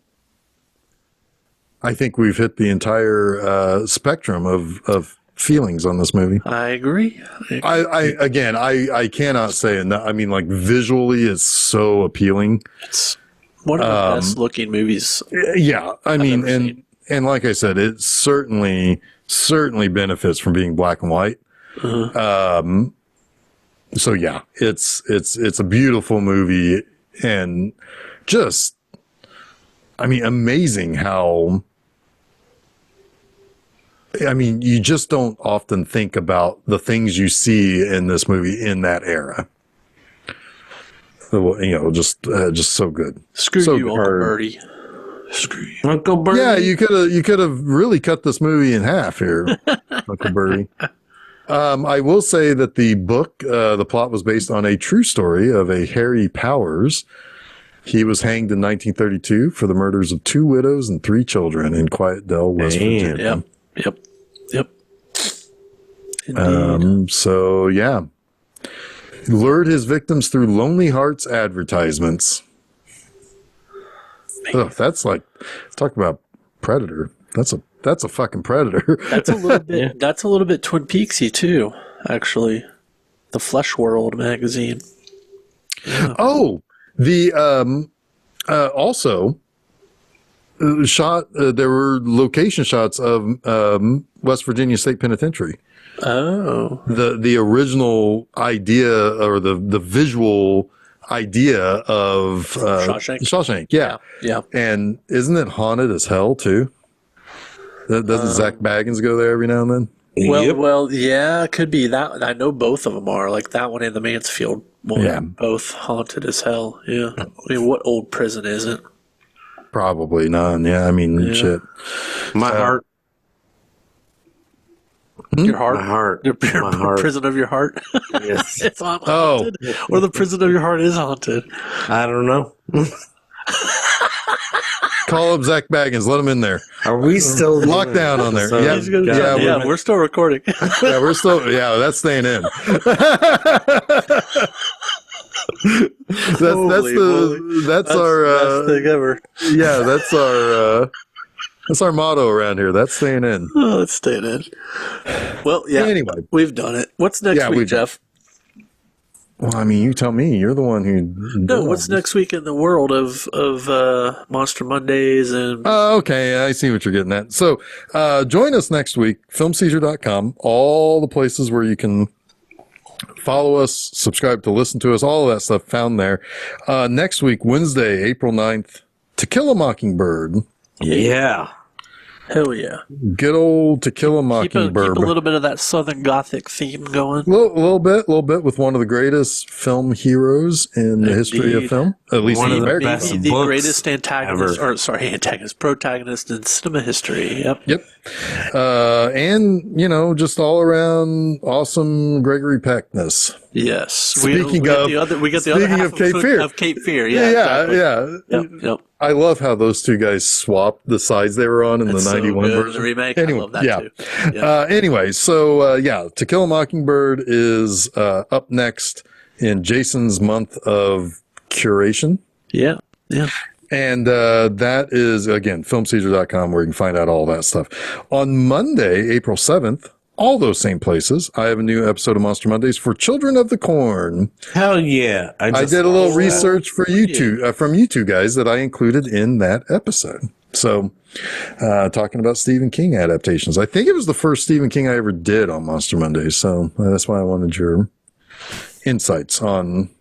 I think we've hit the entire spectrum of feelings on this movie. I agree. I cannot say enough. I mean, like visually, it's so appealing. It's one of the best looking movies. Yeah, I mean, and like I said, it certainly benefits from being black and white. Mm-hmm. So yeah, it's a beautiful movie, and just, I mean, amazing how, I mean, you just don't often think about the things you see in this movie in that era. You know, just so good. Screw so you, good. Uncle Birdie. Screw you. Uncle Bertie. Yeah, you could have really cut this movie in half here, Uncle Birdie. I will say that the book, the plot was based on a true story of a Harry Powers. He was hanged in 1932 for the murders of 2 widows and 3 children in Quiet Dell, West Virginia. Yep. Indeed. So yeah, he lured his victims through Lonely Hearts advertisements. Oh, that's like, talk about Predator. That's a fucking Predator. That's a little bit. That's a little bit Twin Peaksy too, actually. The Flesh World magazine. Yeah. Oh, the also shot. There were location shots of West Virginia State Penitentiary. Oh, The original idea, or the visual idea of Shawshank. Yeah. And isn't it haunted as hell too? Doesn't Zach Baggins go there every now and then? Well, yeah, it could be that. I know both of them are, like that one and the Mansfield one. Yeah. Both haunted as hell. Yeah. I mean, what old prison isn't? Probably none. Yeah, I mean, shit. My heart. Your heart? My heart. Your My heart. prison of your heart? Yes. It's haunted. Or the prison of your heart is haunted. I don't know. Call up Zach Baggins. Let him in there. Are we still Lockdown on there? Yeah, He's gonna we're still recording. yeah, we're still. Yeah, that's staying in. That's our best thing ever. yeah, that's our motto around here. That's staying in. Oh, it's staying in. Well, yeah. Anyway, we've done it. What's next Yeah, week, we've- Jeff? well, I mean, you tell me. You're the one who. No, what's next week in the world of Monster Mondays and Okay, I see what you're getting at. So, join us next week, filmseizure.com, all the places where you can follow us, subscribe to listen to us, all of that stuff found there. Next week, Wednesday, April 9th, To Kill a Mockingbird. Yeah. hell yeah. Good old To Kill a Keep a Mockingbird. little bit of that Southern Gothic theme going. Little bit with one of the greatest film heroes in the history of Indeed. film, at least One in of the America. best. Maybe the books greatest antagonist, ever. or sorry, antagonist, protagonist in cinema history. Yep. Yep. And, just all around awesome Gregory Peckness. Yes. Speaking we got of- the other, we got the speaking other half of Cape Fear. Of Cape Fear. Yeah. Exactly. Yep. I love how those two guys swapped the sides they were on in It's the so 91 good. version. The remake. Anyway, I love that yeah. too. Yeah. Anyway, so To Kill a Mockingbird is up next in Jason's month of curation. Yeah. And that is, again, filmseizure.com, where you can find out all that stuff. On Monday, April 7th, all those same places, I have a new episode of Monster Mondays for Children of the Corn. Hell yeah. I did a little research for you two, from you two guys that I included in that episode. So, talking about Stephen King adaptations. I think it was the first Stephen King I ever did on Monster Mondays. So that's why I wanted your insights on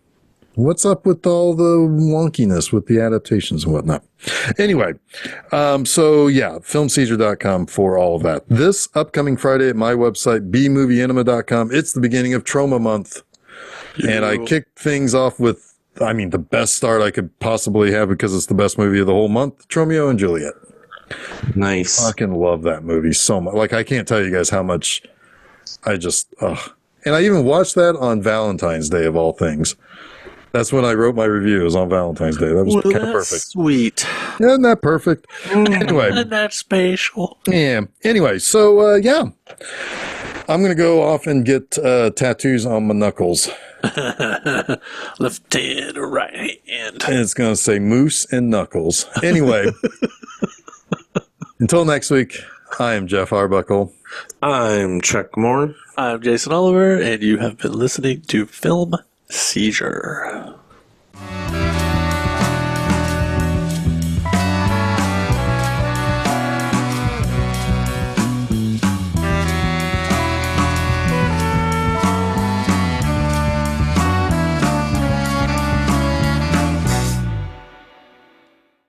what's up with all the wonkiness with the adaptations and whatnot. Anyway, filmseizure.com for all of that. This upcoming Friday at my website, bmovieenema.com, it's the beginning of Trauma Month. And I kicked things off with, the best start I could possibly have, because it's the best movie of the whole month, Romeo and Juliet. Nice. Fucking love that movie so much. Like, I can't tell you guys how much I just, And I even watched that on Valentine's Day, of all things. That's when I wrote my review. It was on Valentine's Day. That was kind of perfect. Sweet. Isn't that perfect? Anyway. Isn't that spatial? Yeah. Anyway, so, I'm going to go off and get tattoos on my knuckles. Left hand or right hand. And it's going to say Moose and Knuckles. Anyway, until next week, I am Jeff Arbuckle. I'm Chuck Moore. I'm Jason Oliver, and you have been listening to Film Seizure.